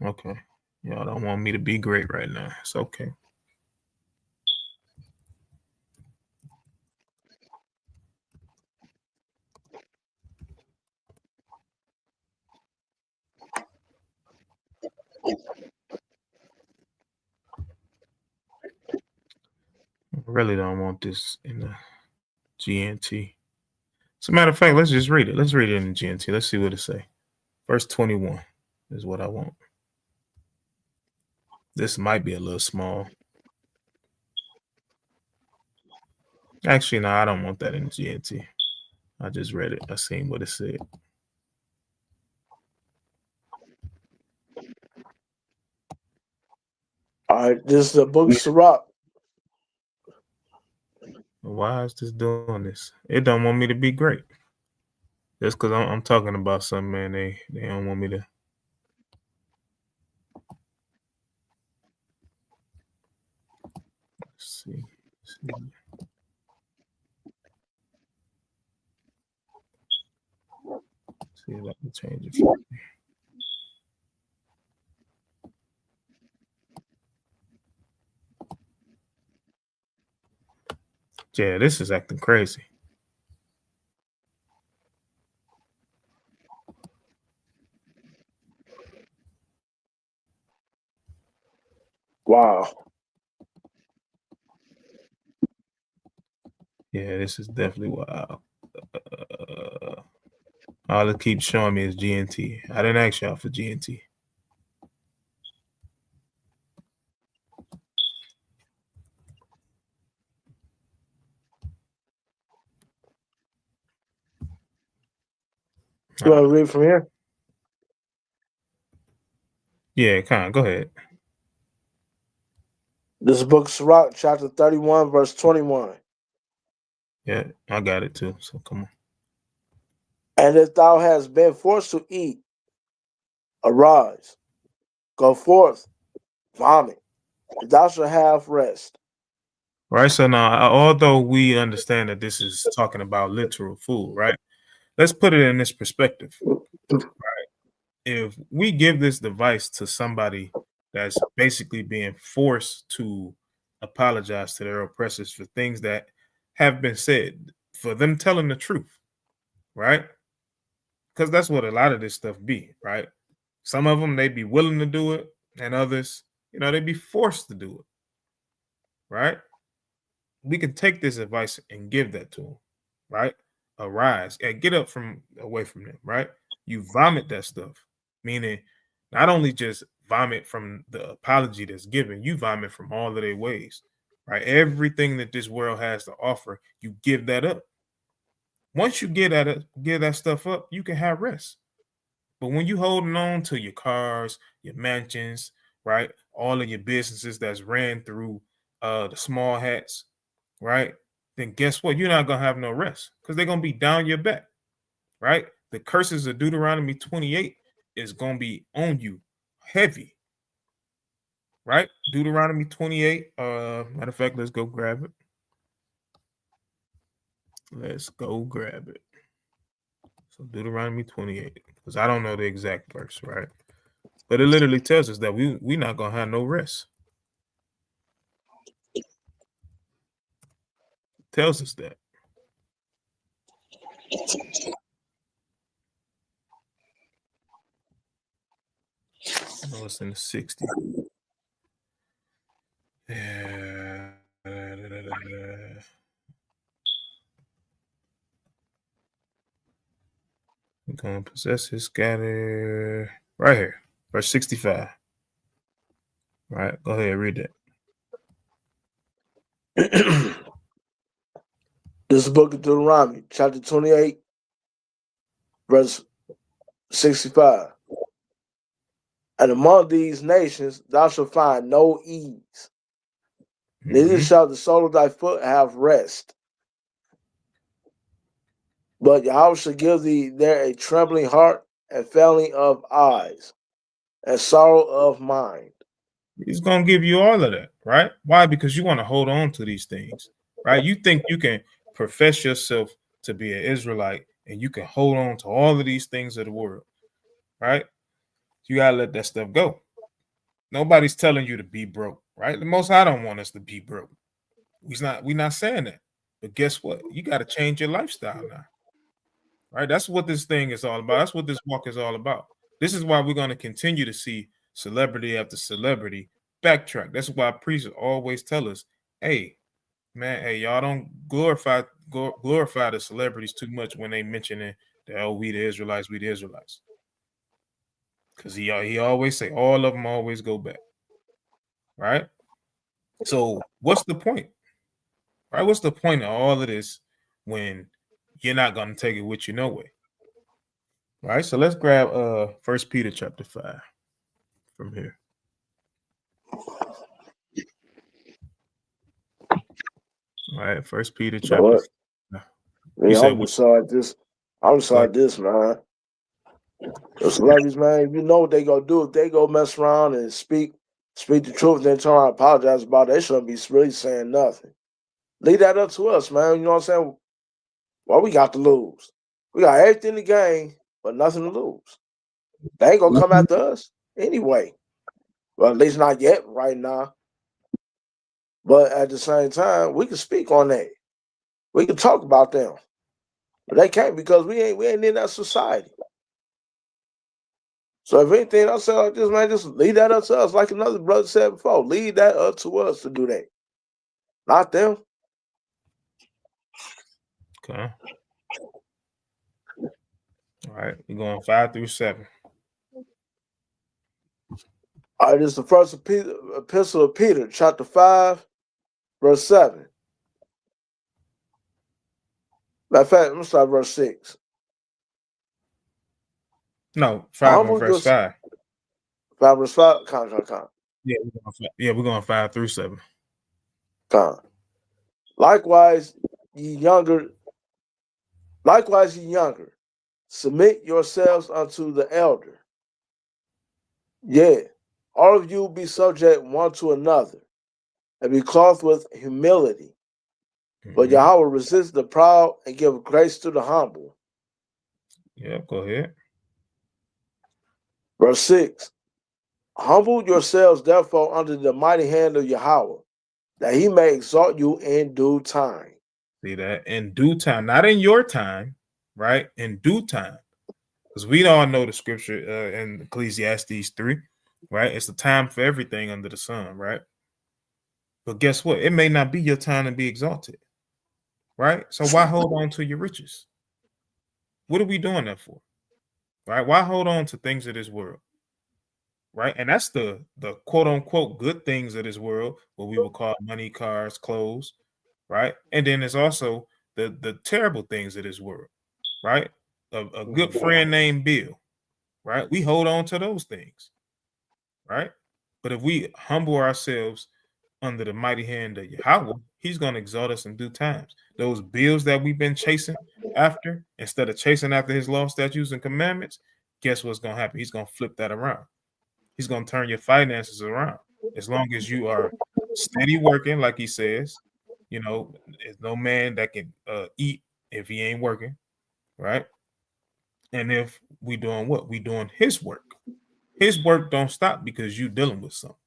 Okay. Y'all don't want me to be great right now. It's okay. I really don't want this in the GNT. As a matter of fact, let's just read it. Let's read it in the GNT. Let's see what it say. Verse 21 is what I want. This might be a little small. Actually, no, I don't want that in the GNT. I just read it. I seen what it said. All right, this is the book of Sirach. Why is this doing this? It don't want me to be great. Just because I'm talking about something, man, they don't want me to. Let's see. See if I can change it. Yeah, this is acting crazy. Wow. Yeah, this is definitely wild. All it keeps showing me is GNT. I didn't ask y'all for GNT. You want to read from here? Yeah, kind of. Go ahead. This is book of Sirach, chapter 31, verse 21. Yeah, I got it too. So come on. And if thou hast been forced to eat, arise, go forth, vomit, and thou shalt have rest. Right. So now, although we understand that this is talking about literal food, right? Let's put it in this perspective. If we give this device to somebody that's basically being forced to apologize to their oppressors for things that have been said, for them telling the truth, right? Because that's what a lot of this stuff be, right? Some of them, they'd be willing to do it, and others, they'd be forced to do it, right? We can take this advice and give that to them, right? Arise and get up from away from them, right? You vomit that stuff, meaning not only just vomit from the apology that's given, you vomit from all of their ways, right? Everything that this world has to offer, you give that up. Once you give that stuff up, you can have rest. But when you holding on to your cars, your mansions, right, all of your businesses that's ran through the small hats, right, then guess what? You're not gonna have no rest because they're gonna be down your back, right? The curses of Deuteronomy 28 is gonna be on you heavy, right? Deuteronomy 28. Matter of fact, let's go grab it. Let's go grab it. So Deuteronomy 28, because I don't know the exact verse, right? But it literally tells us that we not gonna have no rest. Tells us that. No, it's in the 60. Yeah. We're gonna possess his scatter right here, verse 65. Right, go ahead, read that. This is the book of Deuteronomy, chapter 28, verse 65. And among these nations thou shalt find no ease, neither shall the sole of thy foot have rest. But Yahweh shall give thee there a trembling heart and failing of eyes and sorrow of mind. He's gonna give you all of that, right? Why? Because you want to hold on to these things, right? You think you can profess yourself to be an Israelite and you can hold on to all of these things of the world, right? You gotta let that stuff go. Nobody's telling you to be broke, right? The Most High don't want us to be broke. We're not saying that. But guess what? You got to change your lifestyle now, right? That's what this thing is all about. That's what this walk is all about. This is why we're going to continue to see celebrity after celebrity backtrack. That's why priests always tell us, hey, man, hey, y'all don't glorify the celebrities too much when they mentioning that, oh, we the Israelites, we the Israelites. Because he always say all of them always go back, right? So what's the point? Right? What's the point of all of this when you're not gonna take it with you no way? Right. So let's grab First Peter chapter 5 from here. All right, First Peter chapter 5. Yeah, I'm just like this. I'm just like this, man. The celebrities, man, you know what they gonna do if they go mess around and speak the truth, then turn around and apologize about it. They shouldn't be really saying nothing. Leave that up to us, man. You know what I'm saying? What we got to lose? We got everything to gain, but nothing to lose. They ain't gonna come after us anyway. Well, at least not yet, right now. But at the same time, we can speak on that. We can talk about them. But they can't because we ain't in that society. So if anything, I'll say like this, man, just leave that up to us. Like another brother said before, leave that up to us to do that. Not them. Okay. All right, we're going 5 through 7. All right, this is the first epistle of Peter, chapter 5, verse 7. Matter of fact, I'm going to start verse 6. No, 5 and verse 5. 5 verse 5? Con. We're going 5 through 7. Con. Likewise, ye younger, submit yourselves unto the elder. Yea, all of you be subject one to another, and be clothed with humility. But Yahweh resists the proud and give grace to the humble. Yeah, go ahead. Verse 6. Humble yourselves, therefore, under the mighty hand of Yahweh, that he may exalt you in due time. See that? In due time, not in your time, right? In due time. Because we all know the scripture in Ecclesiastes 3, right? It's the time for everything under the sun, right? But guess what? It may not be your time to be exalted, right? So why hold on to your riches? What are we doing that for? Right? Why hold on to things of this world? Right? And that's the quote unquote good things of this world, what we would call money, cars, clothes, right? And then there's also the terrible things of this world, right? A good friend named Bill, right? We hold on to those things, right? But if we humble ourselves under the mighty hand of Yahweh, he's going to exalt us in due times. Those bills that we've been chasing after, instead of chasing after his law, statutes, and commandments, guess what's going to happen? He's going to flip that around. He's going to turn your finances around. As long as you are steady working, like he says, you know, there's no man that can eat if he ain't working, right? And if we doing what? We doing his work, his work don't stop because you dealing with something.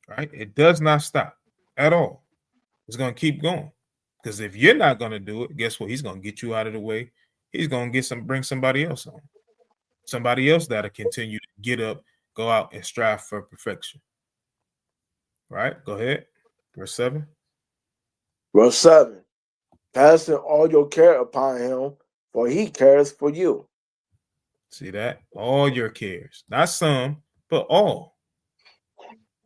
Right? It does not stop at all. It's going to keep going. Because if you're not going to do it, guess what? He's going to get you out of the way. He's going to bring somebody else on. Somebody else that'll continue to get up, go out and strive for perfection. Right? Go ahead. Verse 7. Verse 7. Casting all your care upon him, for he cares for you. See that? All your cares. Not some, but all.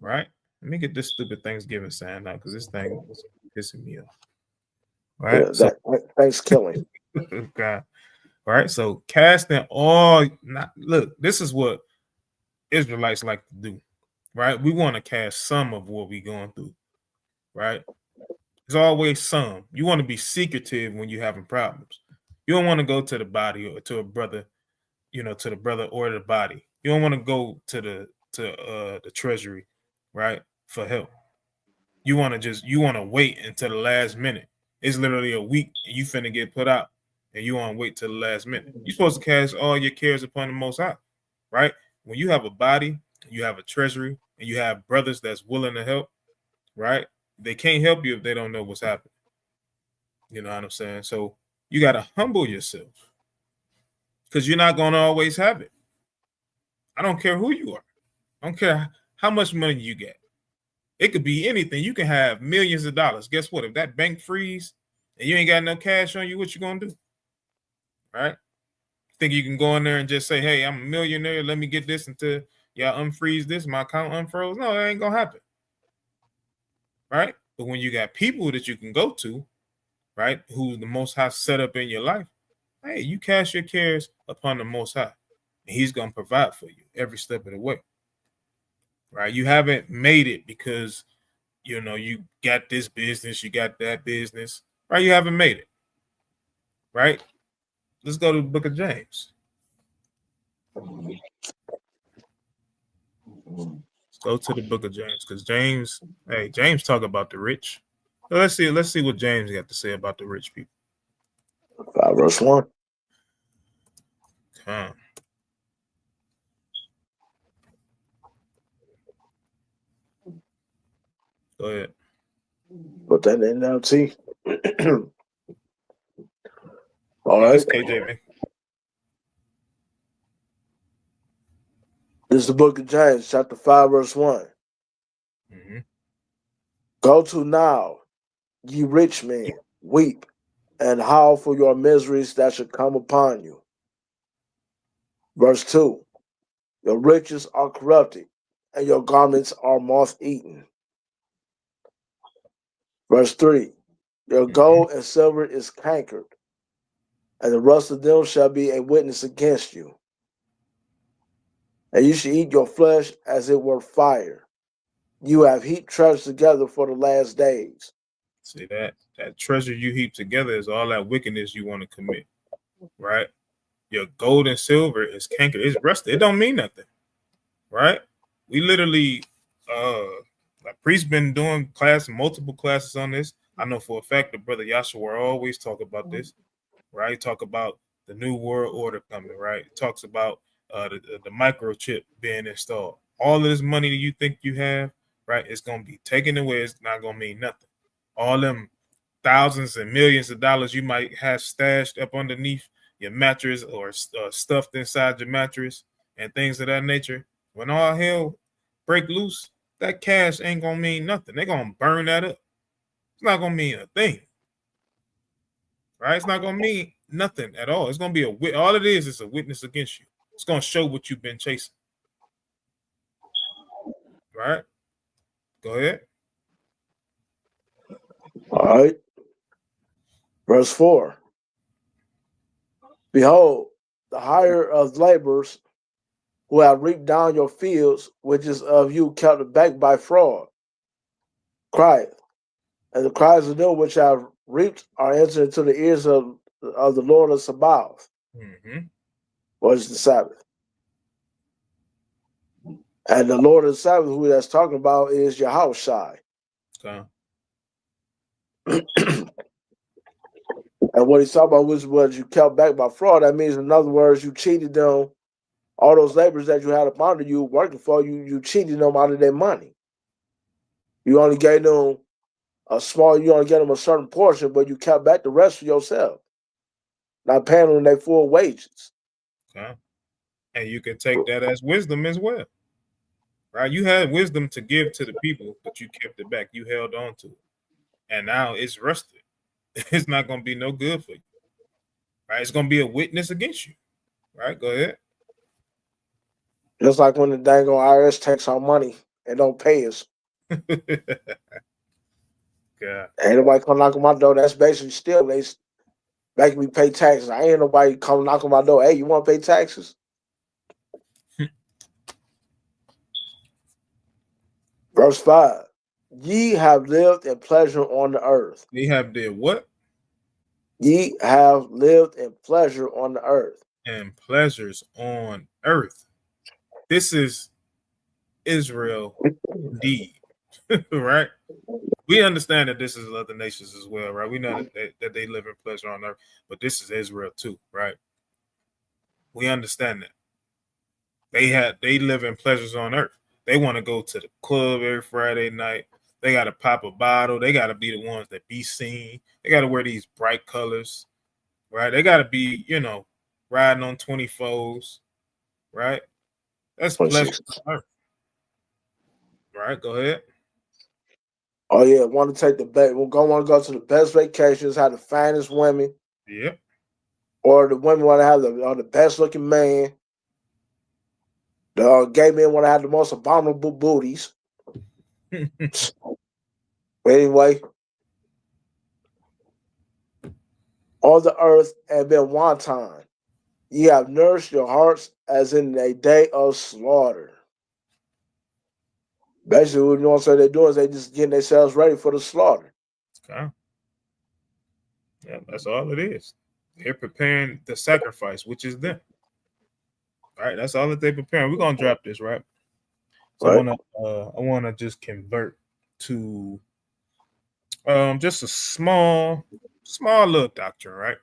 Right? Let me get this stupid Thanksgiving sign out because this thing is pissing me off. Right? Yeah, thanks killing. God. Right? So casting all look, this is what Israelites like to do. Right? We want to cast some of what we're going through. Right? There's always some. You want to be secretive when you're having problems. You don't want to go to the body or to a brother, to the brother or the body. You don't want to go to the treasury, right, for help. You want to wait until the last minute. It's literally a week and you finna get put out, and you want to wait till the last minute. You're supposed to cast all your cares upon the Most High, right? When you have a body, you have a treasury, and you have brothers that's willing to help, right? They can't help you if they don't know what's happening. You know what I'm saying? So you got to humble yourself because you're not going to always have it. I don't care who you are. I don't care how much money you get. It could be anything. You can have millions of dollars. Guess what? If that bank freeze and you ain't got no cash on you, what you going to do? Right? Think you can go in there and just say, hey, I'm a millionaire. Let me get this until y'all unfreeze this. My account unfroze. No, that ain't going to happen. Right? But when you got people that you can go to, right, who the Most High set up in your life, hey, you cast your cares upon the Most High, and He's going to provide for you every step of the way. Right? You haven't made it because, you got this business, you got that business, right? You haven't made it, right? Let's go to the book of James. Let's go to the book of James because James talk about the rich. So let's see what James got to say about the rich people. 5 verse 1. Go ahead. Put that in now, T. All right. That's KJV. This is the book of James, chapter 5, verse 1. Mm-hmm. Go to now, ye rich men, weep and howl for your miseries that should come upon you. Verse 2. Your riches are corrupted, and your garments are moth-eaten. Verse 3. Your gold and silver is cankered, and the rust of them shall be a witness against you. And you shall eat your flesh as it were fire. You have heaped treasure together for the last days. See that treasure you heap together is all that wickedness you want to commit, right? Your gold and silver is cankered, it's rusted. It don't mean nothing, right? We literally, like priest been doing multiple classes on this. I know for a fact the brother Yahshua always talk about this, right? Talk about the new world order coming, right? It talks about the microchip being installed. All of this money that you think you have, right? It's gonna be taken away. It's not gonna mean nothing. All them thousands and millions of dollars you might have stashed up underneath your mattress or stuffed inside your mattress and things of that nature. When all hell break loose, that cash ain't gonna mean nothing. They're gonna burn that up. It's not gonna mean a thing, right? It's not gonna mean nothing at all. It's gonna be all it is a witness against you. It's gonna show what you've been chasing, right? Go ahead. All right. Verse 4. Behold, the hire of laborers who have reaped down your fields, which is of you kept back by fraud, crieth. And the cries of them which have reaped are entered into the ears of the Lord of Sabaoth. What is the Sabbath? And the Lord of the Sabbath, who that's talking about, is Yahushai. Okay. And what he's talking about was what you kept back by fraud. That means, in other words, you cheated them All those laborers that you had up under you working for you, you cheated them out of their money. You only gave them you only gave them a certain portion, but you kept back the rest for yourself, not paying them their full wages. Okay. And you can take that as wisdom as well. Right? You had wisdom to give to the people, but you kept it back. You held on to it. And now it's rusted. It's not going to be no good for you. Right? It's going to be a witness against you. Right? Go ahead. Just like when the dang old IRS takes our money and don't pay us. God. Ain't nobody come knock on my door. That's basically still they making me pay taxes. I ain't nobody come knock on my door. Hey, you want to pay taxes? Verse 5. Ye have lived in pleasure on the earth. They have did what? Ye have lived in pleasure on the earth. And pleasures on earth. This is Israel indeed. Right? We understand that this is other nations as well, right? We know that they live in pleasure on earth, but this is Israel too, right? We understand that. They live in pleasures on earth. They want to go to the club every Friday night. They got to pop a bottle. They got to be the ones that be seen. They got to wear these bright colors, right? They got to be, riding on 24s, right? That's pleasure 26. on earth. Right? Go ahead. Oh yeah, want to take the best. Want to go to the best vacations, have the finest women, Yep. or the women want to have the best looking man. The gay men want to have the most abominable booties. Anyway, on the earth and been wanton. Ye have nourished your hearts as in a day of slaughter. Basically, what they're doing is they just getting themselves ready for the slaughter. Okay. Yeah, that's all it is. They're preparing the sacrifice, which is them. All right, that's all that they're preparing. We're gonna drop this, right? So Right. I wanna just convert to just a small little doctrine, right?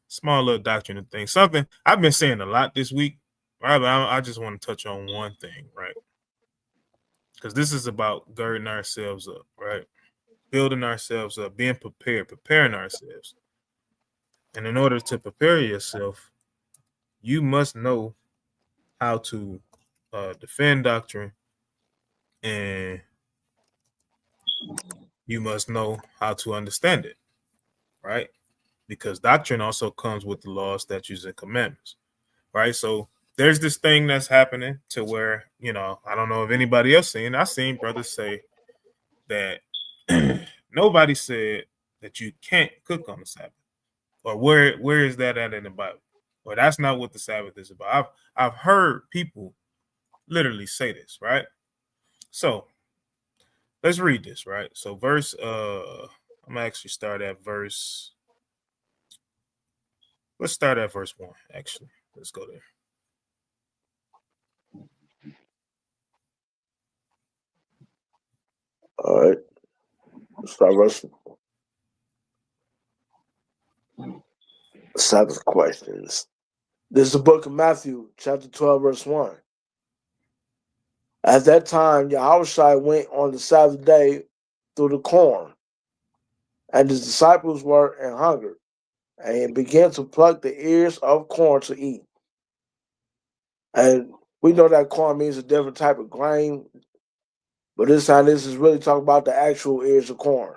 Small little doctrine of things. Something I've been saying a lot this week, right? But I just want to touch on one thing, right? Because this is about girding ourselves up, right? Building ourselves up, being prepared, preparing ourselves. And in order to prepare yourself, you must know how to defend doctrine, and you must know how to understand it, right? Because doctrine also comes with the laws, statutes, and commandments, right? So there's this thing that's happening to where, I don't know if anybody else seen. I seen brothers say that nobody said that you can't cook on the Sabbath, or where is that at in the Bible? Well, that's not what the Sabbath is about. I've heard people literally say this, right? So let's read this, right? So I'm gonna actually start at verse. Let's start at verse 1, actually. Let's go there. All right. Let's start verse. Sabbath questions. This is the book of Matthew, chapter 12, verse 1. At that time, Yahushua went on the Sabbath day through the corn, and his disciples were in hunger, and he began to pluck the ears of corn to eat. And we know that corn means a different type of grain, but this time this is really talking about the actual ears of corn.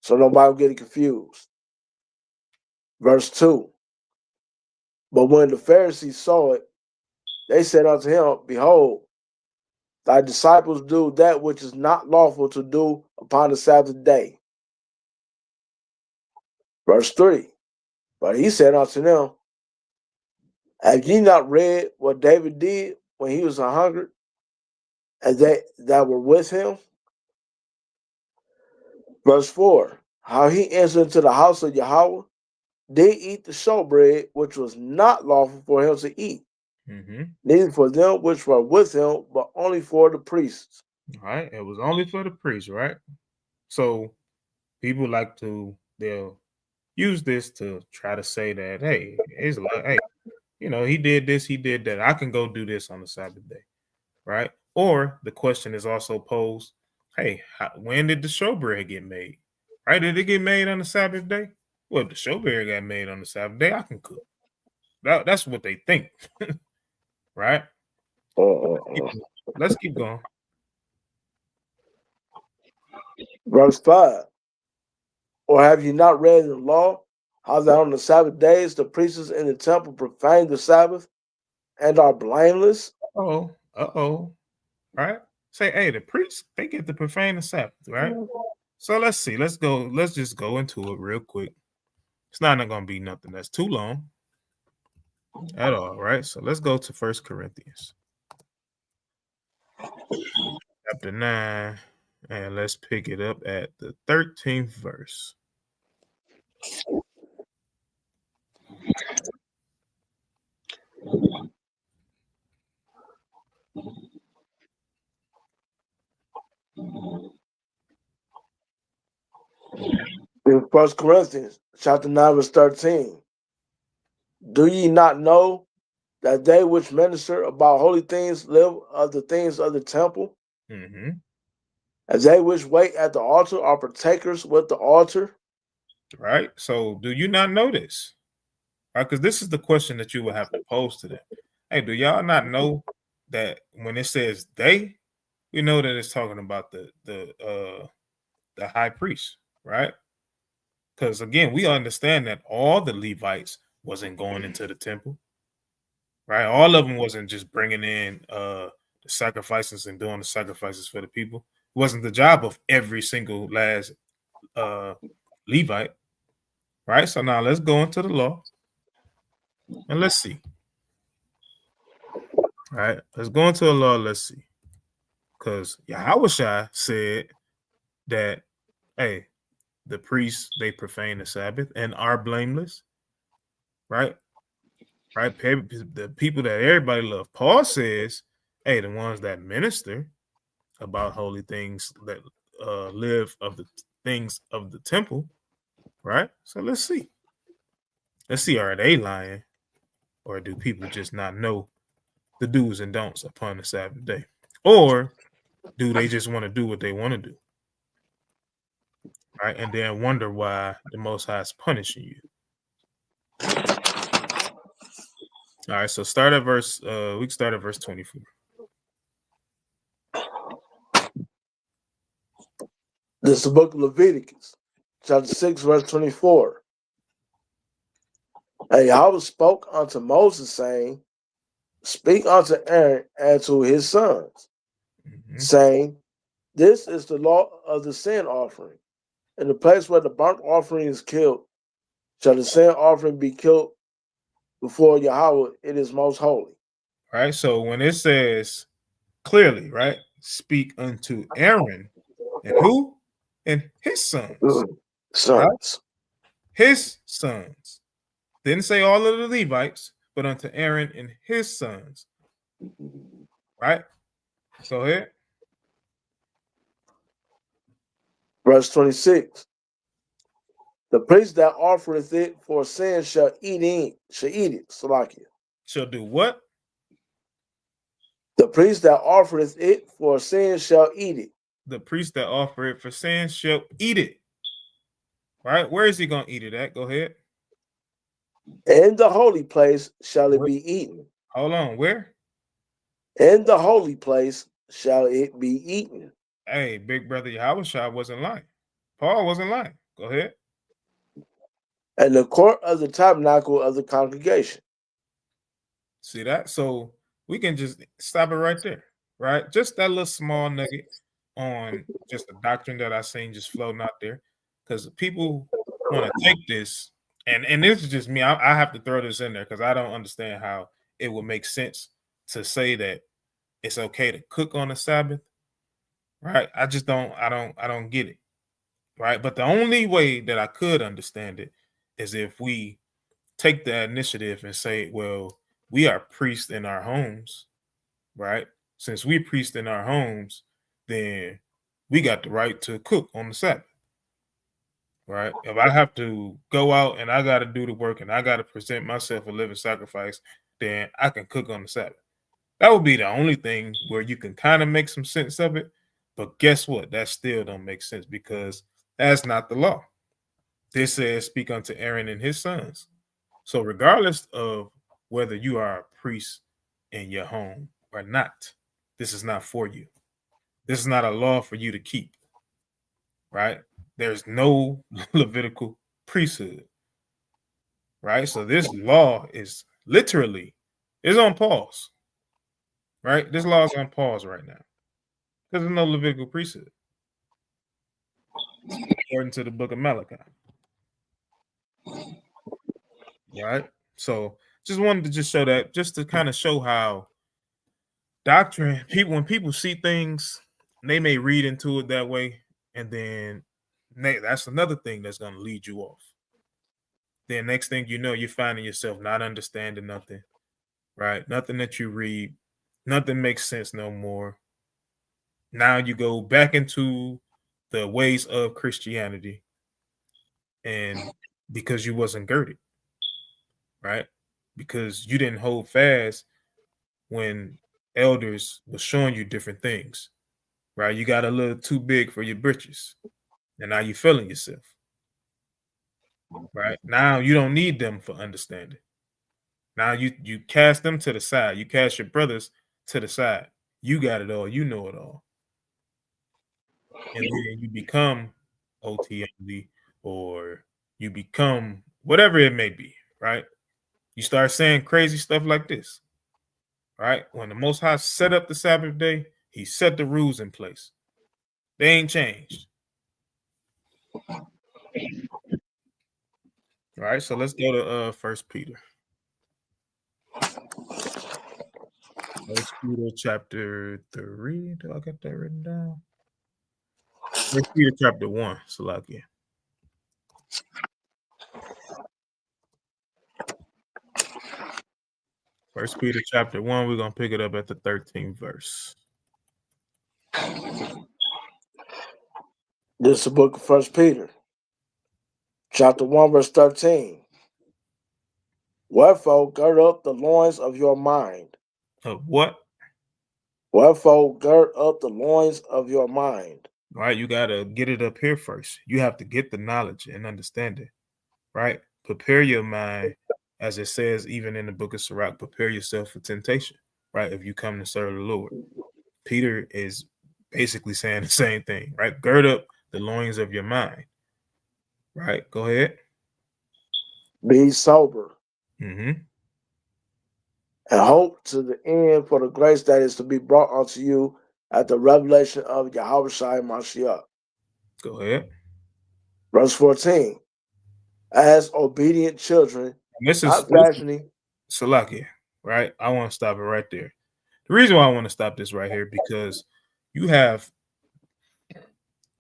So nobody will get confused. Verse 2. But when the Pharisees saw it, they said unto him, Behold, thy disciples do that which is not lawful to do upon the Sabbath day. Verse 3. But he said unto them, Have ye not read what David did when he was a hungered, and they that were with him? Verse 4. How he entered into the house of Yahweh, did eat the showbread, which was not lawful for him to eat, neither for them which were with him, but only for the priests. All right. It was only for the priests, right? So people they'll use this to try to say that, hey, it's like, hey, he did this, he did that. I can go do this on the Sabbath day, right? Or the question is also posed, hey, when did the showbread get made? Right? Did it get made on the Sabbath day? Well, if the showbread got made on the Sabbath day, I can cook. That's what they think, right? Let's keep going. Verse 5. Or have you not read in the law how that on the Sabbath days the priests in the temple profane the Sabbath and are blameless? Uh-oh. Right? Say, hey, the priests, they get to profane the Sabbath, right? So let's see. Let's go. Let's just go into it real quick. It's not going to be nothing that's too long at all, right? So let's go to 1 Corinthians chapter 9, and let's pick it up at the 13th verse. In 1 Corinthians chapter 9, verse 13. Do ye not know that they which minister about holy things live of the things of the temple? Mm-hmm. And they which wait at the altar are partakers with the altar? Right? So do you not know this? Right? Because this is the question that you will have to pose to them. Hey, do y'all not know that when it says they, we know that it's talking about the high priest, right? Because again, we understand that all the Levites wasn't going into the temple, right? All of them wasn't just bringing in the sacrifices and doing the sacrifices for the people. It wasn't the job of every single last Levite, right? So now let's go into the law and let's see. All right, let's go into the law. Let's see, because Yahushua said that, hey, the priests, they profane the Sabbath and are blameless, right? Right? The people that everybody loves. Paul says, hey, the ones that minister about holy things, that live of the things of the temple, right? So let's see. Let's see, are they lying, or do people just not know the do's and don'ts upon the Sabbath day? Or do they just want to do what they want to do? Right? And then wonder why the Most High is punishing you. All right, so start at verse, we can start at verse 24. This is the book of Leviticus, chapter 6, verse 24. And Yahweh spoke unto Moses, saying, Speak unto Aaron and to his sons, saying, This is the law of the sin offering. In the place where the burnt offering is killed, shall the sin offering be killed before Yahweh, it is most holy. Right, so when it says clearly, right, speak unto Aaron, and who? And his sons. Sons. Right? His sons. Didn't say all of the Levites, but unto Aaron and his sons. Right? Go ahead. Verse 26. The priest that offereth it for sin shall eat it. Salakia. Shall do what? The priest that offereth it for sin shall eat it. The priest that offer it for sin shall eat it. Right? Where is he going to eat it at? Go ahead. In the holy place shall it be eaten. Hold on. Where? In the holy place shall it be eaten. Hey, big brother Yahushua wasn't lying. Paul wasn't lying. Go ahead. And the court of the tabernacle of the congregation. See that? So we can just stop it right there, right? Just that little small nugget on just the doctrine that I seen just floating out there. Because people want to take this, and this is just me. I have to throw this in there because I don't understand how it would make sense to say that it's okay to cook on the Sabbath, right? I don't get it, right? But the only way that I could understand it is if we take the initiative and say, well, we are priests in our homes, right? Since we priests in our homes, then we got the right to cook on the Sabbath, right? If I have to go out and I got to do the work and I got to present myself a living sacrifice, then I can cook on the Sabbath. That would be the only thing where you can kind of make some sense of it. But guess what? That still don't make sense because that's not the law. This says, speak unto Aaron and his sons. So regardless of whether you are a priest in your home or not, this is not for you. This is not a law for you to keep, right? There's no Levitical priesthood, right? So this law is literally is on pause, right? This law is on pause right now because there's no Levitical priesthood, according to the book of Malachi, right? So just wanted to just show that, just to kind of show how doctrine, people, when people see things, they may read into it that way, and then that's another thing that's going to lead you off. Then next thing you know, you're finding yourself not understanding nothing, right? Nothing that you read, nothing makes sense no more. Now you go back into the ways of Christianity, and because you wasn't girded, right? Because you didn't hold fast when elders was showing you different things, right? You got a little too big for your britches, and now you're feeling yourself, right? Now you don't need them for understanding. Now you cast them to the side. You cast your brothers to the side. You got it all. You know it all, and then you become OT only, or you become whatever it may be, right? You start saying crazy stuff like this, right? When the Most High set up the Sabbath day, He set the rules in place. They ain't changed. All right, so let's go to First Peter. First Peter chapter 3. Do I get that written down? First Peter chapter 1. Salakia. First Peter chapter 1. We're gonna pick it up at the 13th verse. This is the book of First Peter, chapter 1, verse 13. Wherefore, gird up the loins of your mind. Of what? Wherefore, gird up the loins of your mind. Right, you gotta get it up here first. You have to get the knowledge and understanding, right? Prepare your mind, as it says even in the book of Sirach, prepare yourself for temptation, right? If you come to serve the Lord. Peter is basically saying the same thing, right? Gird up the loins of your mind, right? Go ahead. Be sober, Mm-hmm. and hope to the end for the grace that is to be brought unto you at the revelation of Yahweh Shai Mashiach. Go ahead. Verse 14. As obedient children, And this not is fashioning. Salakia, right? I want to stop it right there. The reason why I want to stop this right here, because you have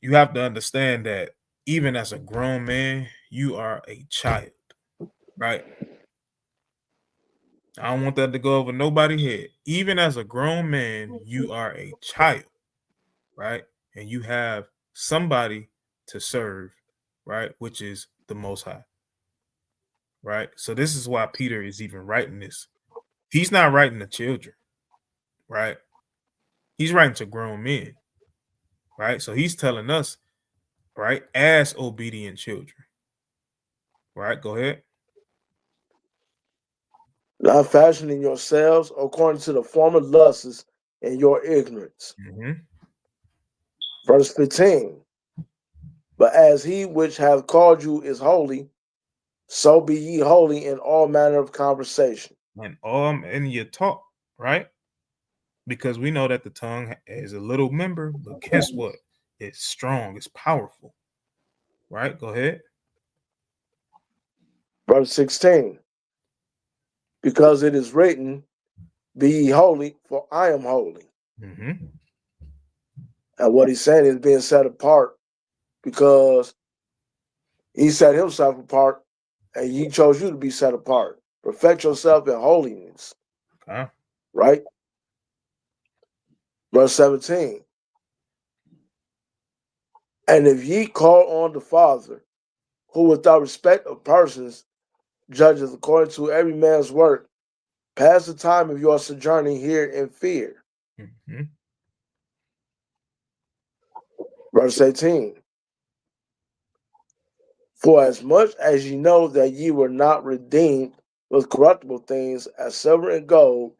to understand that even as a grown man, you are a child, right? I don't want that to go over nobody's head. Even as a grown man, you are a child, right? And you have somebody to serve, right? Which is the Most High, right? So this is why Peter is even writing this. He's not writing to children, right? He's writing to grown men, right? So he's telling us, right, as obedient children, right? Go ahead. Not fashioning yourselves according to the former lusts in your ignorance. Mm-hmm. Verse 15. But as he which hath called you is holy, so be ye holy in all manner of conversation. And in your talk, right? Because we know that the tongue is a little member, but guess what? It's strong, it's powerful, right? Go ahead. Verse 16. Because it is written, be ye holy, for I am holy. Mm-hmm. And what he's saying is being set apart because he set himself apart and he chose you to be set apart. Perfect yourself in holiness. Okay. Right? Verse 17. And if ye call on the Father, who without respect of persons judges according to every man's work, Pass the time of your sojourning here in fear. Mm-hmm. Verse 18. For as much as ye know that ye were not redeemed with corruptible things as silver and gold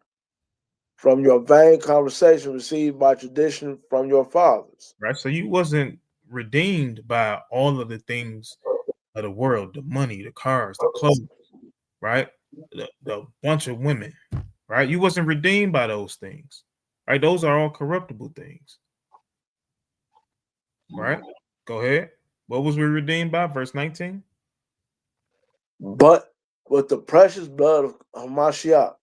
from your vain conversation received by tradition from your fathers. Right. So you wasn't redeemed by all of the things of the world, the money, the cars, the clothes, right? The bunch of women, right? You wasn't redeemed by those things, right? Those are all corruptible things, right? Go ahead. What was we redeemed by? Verse 19. But with the precious blood of Hamashiach,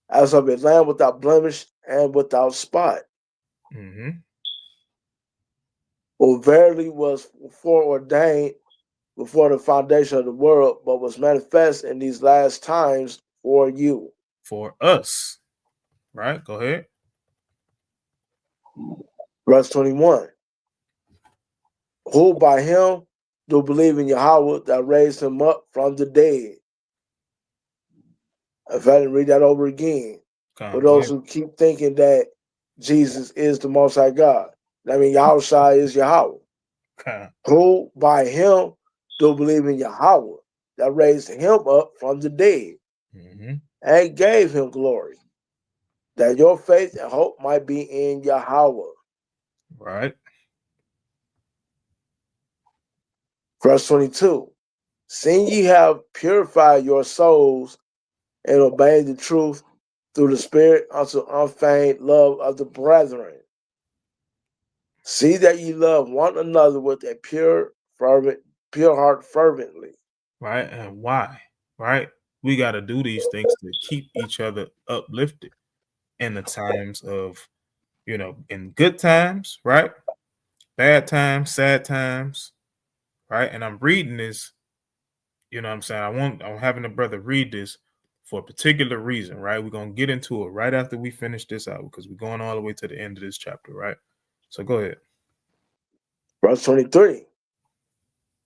as of a lamb without blemish and without spot, Mm-hmm. who verily was foreordained before the foundation of the world, but was manifest in these last times for you. For us, right? Go ahead. Verse 21. Who by him do believe in Yahweh that raised him up from the dead. If I didn't read that over again, for Go those ahead. who keep thinking that Jesus is the Most High God, I mean, Yahweh is Yahweh. Who by him do believe in Yahweh that raised him up from the dead Mm-hmm. and gave him glory, that your faith and hope might be in Yahweh. Right. Verse 22. Seeing ye have purified your souls and obeying the truth through the Spirit unto unfeigned love of the brethren. See that ye love one another with a pure heart fervently. Right. And why? Right. We got to do these things to keep each other uplifted in the times of, in good times, right? Bad times, sad times, right? And I'm reading this, what I'm saying? I'm having a brother read this for a particular reason, right? We're going to get into it right after we finish this out because we're going all the way to the end of this chapter, right? So go ahead. Verse 23.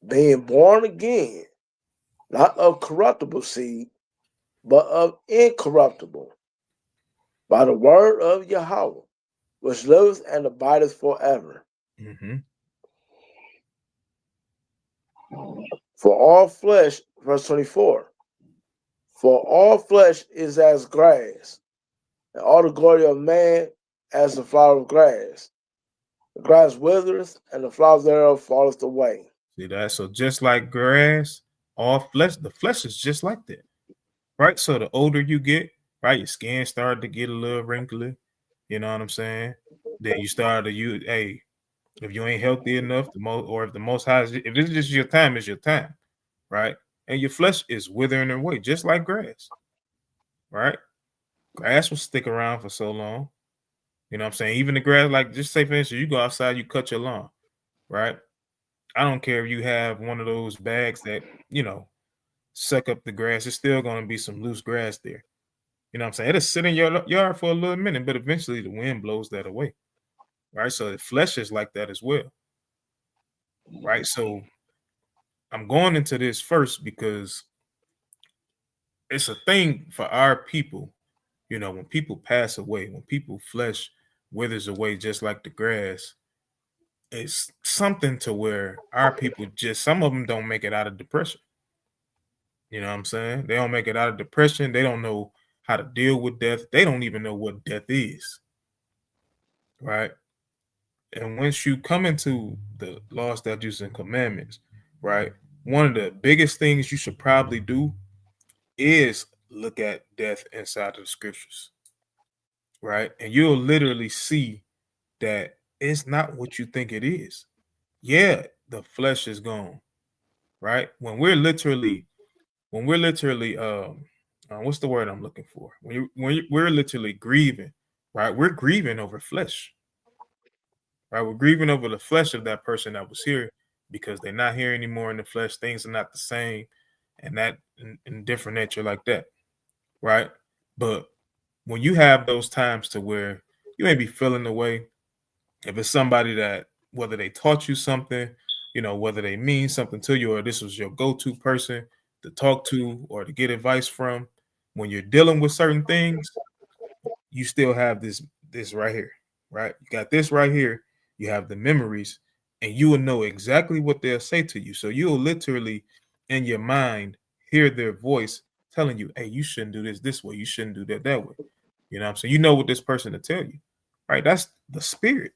Being born again, not of corruptible seed, but of incorruptible, by the word of Yahweh, which liveth and abideth forever. Mm-hmm. For all flesh, verse 24, for all flesh is as grass, and all the glory of man as the flower of grass. The grass withereth, and the flower thereof falleth away. See that? So just like grass, the flesh is just like that, right? So the older you get, right, your skin started to get a little wrinkly. You know what I'm saying? Then you start to use, hey, if you ain't healthy enough, or if the most high, if it's just your time, it's your time, right? And your flesh is withering away, just like grass, right? Grass will stick around for so long. You know what I'm saying? Even the grass, like just say for instance, you go outside, you cut your lawn, right? I don't care if you have one of those bags that, suck up the grass, it's still going to be some loose grass there. You know what I'm saying? It'll sit in your yard for a little minute, but eventually the wind blows that away, right? So the flesh is like that as well, right? So I'm going into this first because it's a thing for our people. When people pass away, when people flesh withers away just like the grass, it's something to where our people some of them don't make it out of depression. You know what I'm saying? They don't make it out of depression. They don't know how to deal with death. They don't even know what death is. Right. And once you come into the law, statutes, and commandments, right, one of the biggest things you should probably do is look at death inside of the scriptures. Right. And you'll literally see that it's not what you think it is. Yeah, the flesh is gone. Right. When we're literally what's the word I'm looking for? We're literally grieving, right? We're grieving over flesh, right? We're grieving over the flesh of that person that was here because they're not here anymore in the flesh. Things are not the same, and that in different nature like that, right? But when you have those times to where you may be feeling the way, if it's somebody that whether they taught you something, whether they mean something to you, or this was your go-to person to talk to or to get advice from, when you're dealing with certain things, you still have this right here, right? You got this right here. You have the memories, and you will know exactly what they'll say to you. So you'll literally, in your mind, hear their voice telling you, "Hey, you shouldn't do this way. You shouldn't do that way." You know what I'm saying? You know what this person to tell you, right? That's the spirit.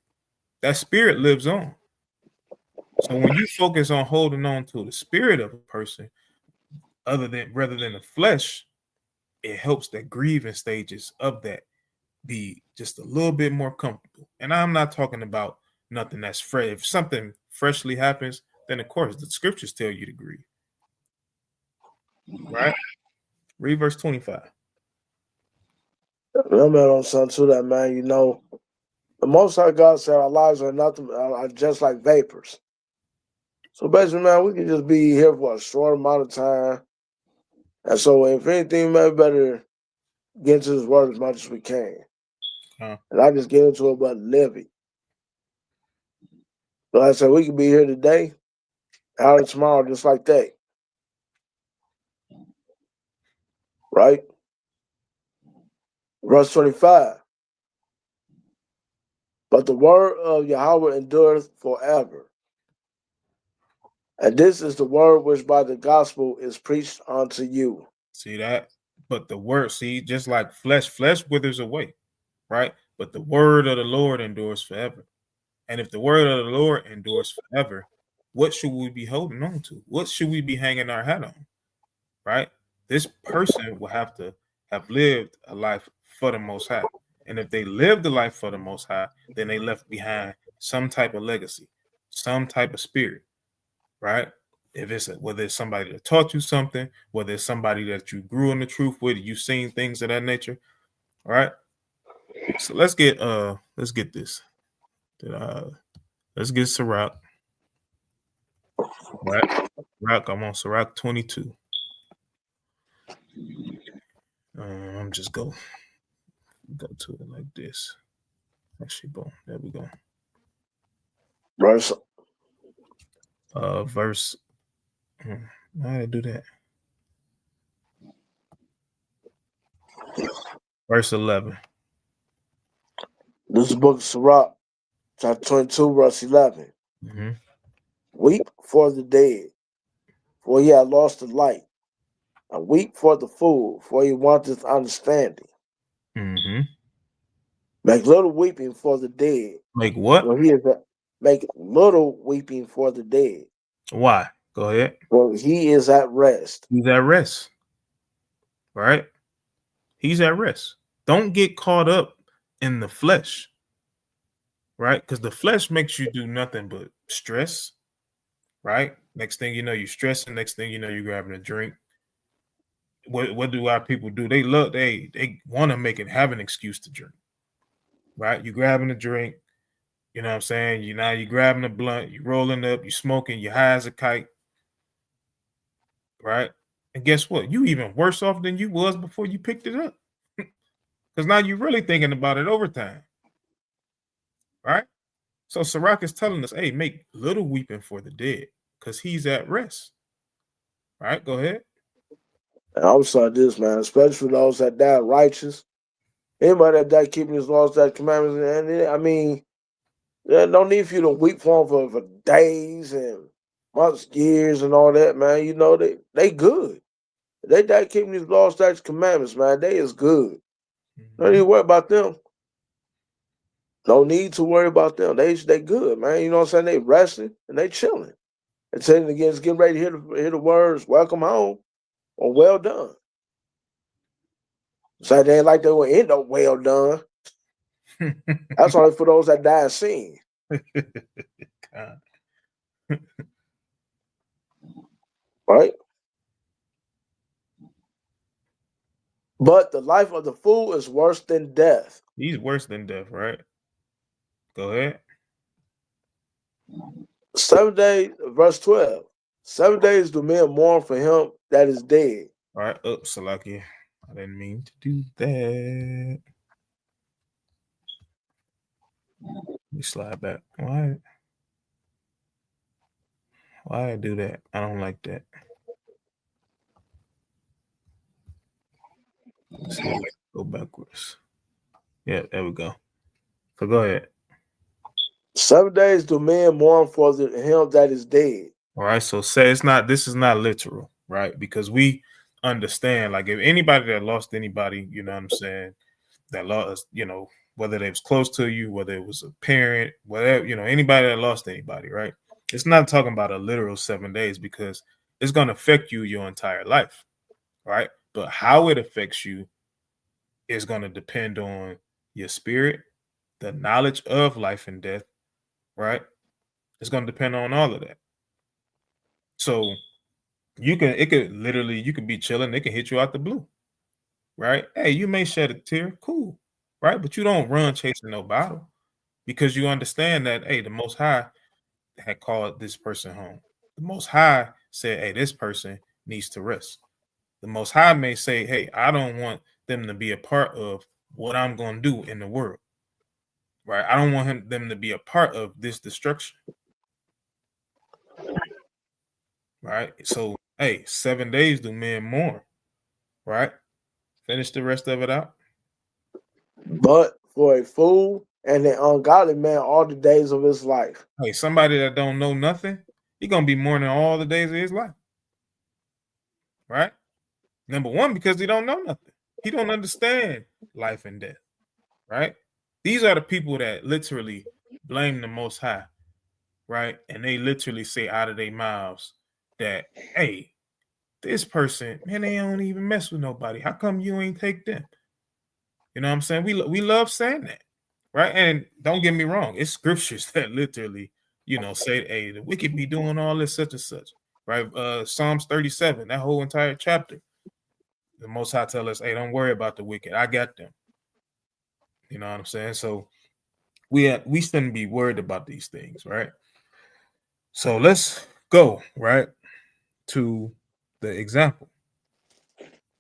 That spirit lives on. So when you focus on holding on to the spirit of a person, rather than the flesh, it helps the grieving stages of that be just a little bit more comfortable. And I'm not talking about nothing that's fresh. If something freshly happens, then of course the scriptures tell you to grieve. Right? Read verse 25. Remember on something to that, man. You know, the Most High God said our lives are nothing, are just like vapors. So basically, man, we can just be here for a short amount of time. And so, if anything, man, better get into this word as much as we can. And I just get into it, but live it. But like I said, we could be here today, out of tomorrow, just like that. Right? Verse 25. But the word of Yahweh endureth forever. And this is the word which by the gospel is preached unto you. See that? But the word, see, just like flesh withers away, right? But the word of the Lord endures forever. And if the word of the Lord endures forever, what should we be holding on to? What should we be hanging our hat on? Right? This person will have to have lived a life for the Most High. And if they lived the life for the Most High, then they left behind some type of legacy, some type of spirit, right? If it's whether it's somebody that taught you something, whether it's somebody that you grew in the truth with, you've seen things of that nature, all right? So let's get this. Let's get Sirach. Right? Sirach, I'm on Sirach 22. I'm just go to it like this. Actually, boom. There we go. Verse. Verse. How did I do that? Verse 11. This is the book of Sirach, chapter 22, verse 11. Mm-hmm. Weep for the dead, for he hath lost the light. And weep for the fool, for he wanteth understanding. Mm-hmm. Make little weeping for the dead. Make what? For he is make little weeping for the dead. Why? Go ahead. For he is at rest. He's at rest. Right? He's at rest. Don't get caught up in the flesh. Right? Because the flesh makes you do nothing but stress. Right? Next thing you know, you're stressing. Next thing you know, you're grabbing a drink. What do our people do? They want to make it have an excuse to drink. Right? You grabbing a drink. You know what I'm saying? You're grabbing a blunt, you rolling up, you smoking, you high as a kite. Right? And guess what? You even worse off than you was before you picked it up. Because now you're really thinking about it over time. Right? So Sirach is telling us, hey, make little weeping for the dead, because he's at rest. Right? Go ahead. And I was like this, man, especially for those that died righteous. Anybody that died keeping his laws, that commandments, and I mean, there's no need for you to weep for them for days and months, years, and all that, man. You know, they good. They die keeping these laws, statutes, commandments, man. They is good. No need to worry about them. No need to worry about them. They good, man. You know what I'm saying? They resting and they chilling. And saying again, it's getting ready to hear the words, welcome home or well done. So they ain't like they will end up well done. That's only for those that die seen. Right? But the life of the fool is worse than death. He's worse than death, right? Go ahead. 7 days, verse 12. 7 days do men mourn for him that is dead. All right. Salaki. I didn't mean to do that. Let me slide back. Why I do that? I don't like that. Let's see. Go backwards. Yeah, there we go. So go ahead. 7 days do men mourn for him that is dead. All right. So say it's not. This is not literal, right? Because we understand, like, if anybody that lost anybody, you know what I'm saying, that lost, whether they was close to you, whether it was a parent, whatever, anybody that lost anybody, right? It's not talking about a literal 7 days because it's going to affect you your entire life, right? But how it affects you is going to depend on your spirit, the knowledge of life and death, right? It's going to depend on all of that. So you could be chilling, it can hit you out the blue, right? Hey, you may shed a tear, cool, right? But you don't run chasing no battle because you understand that, hey, the Most High had called this person home. The Most High said, hey, this person needs to rest. The Most High may say, hey, I don't want them to be a part of what I'm going to do in the world, right? I don't want them to be a part of this destruction, right? So, hey, 7 days do men mourn, right? Finish the rest of it out. But for a fool and an ungodly man all the days of his life. Hey, somebody that don't know nothing, he gonna be mourning all the days of his life, right? Number one, because he don't know nothing. He don't understand life and death, right? These are the people that literally blame the Most High, right? And they literally say out of their mouths that, hey, this person, man, they don't even mess with nobody. How come you ain't take them? You know what I'm saying? We love saying that, right? And don't get me wrong, it's scriptures that literally, say, hey, the wicked be doing all this such and such, right? Psalms 37, that whole entire chapter, the Most High tell us, hey, don't worry about the wicked, I got them. You know what I'm saying? So we shouldn't be worried about these things, right? So let's go right to the example.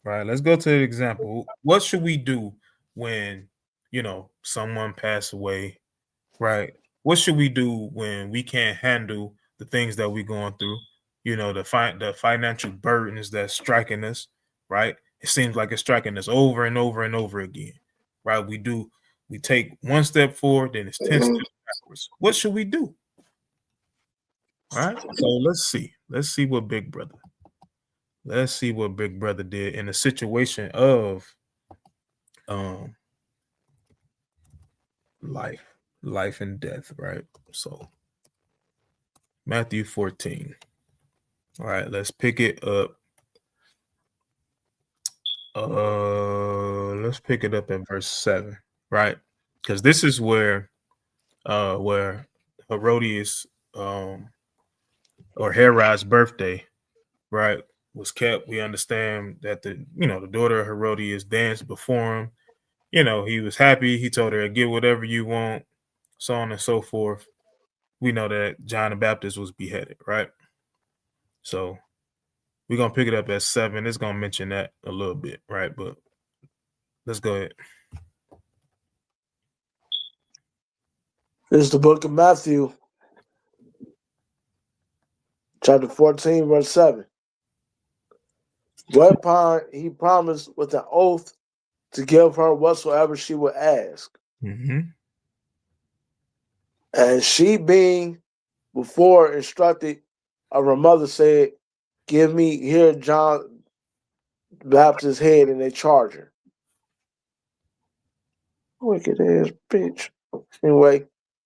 Right, let's go to the example. What should we do when someone passed away? Right, what should we do when we can't handle the things that we're going through? The financial burdens that's striking us. Right, it seems like it's striking us over and over and over again. Right, we take one step forward, then it's 10 steps backwards. What should we do? All right, so let's see what Big Brother. Let's see what Big Brother did in a situation of life and death, right? So Matthew 14. All right, let's pick it up. Let's pick it up at verse 7, right? Because this is where Herodias or Herod's birthday, right, was kept. We understand that the daughter of Herodias danced before him. He was happy. He told her, get whatever you want, so on and so forth. We know that John the Baptist was beheaded, right? So we're going to pick it up at 7. It's going to mention that a little bit, right? But let's go ahead. This is the book of Matthew, chapter 14, verse 7. Whereupon he promised with an oath to give her whatsoever she would ask. Mm-hmm. And she, being before instructed of her mother, said, give me here John Baptist's head in a charger. Wicked ass bitch. Anyway.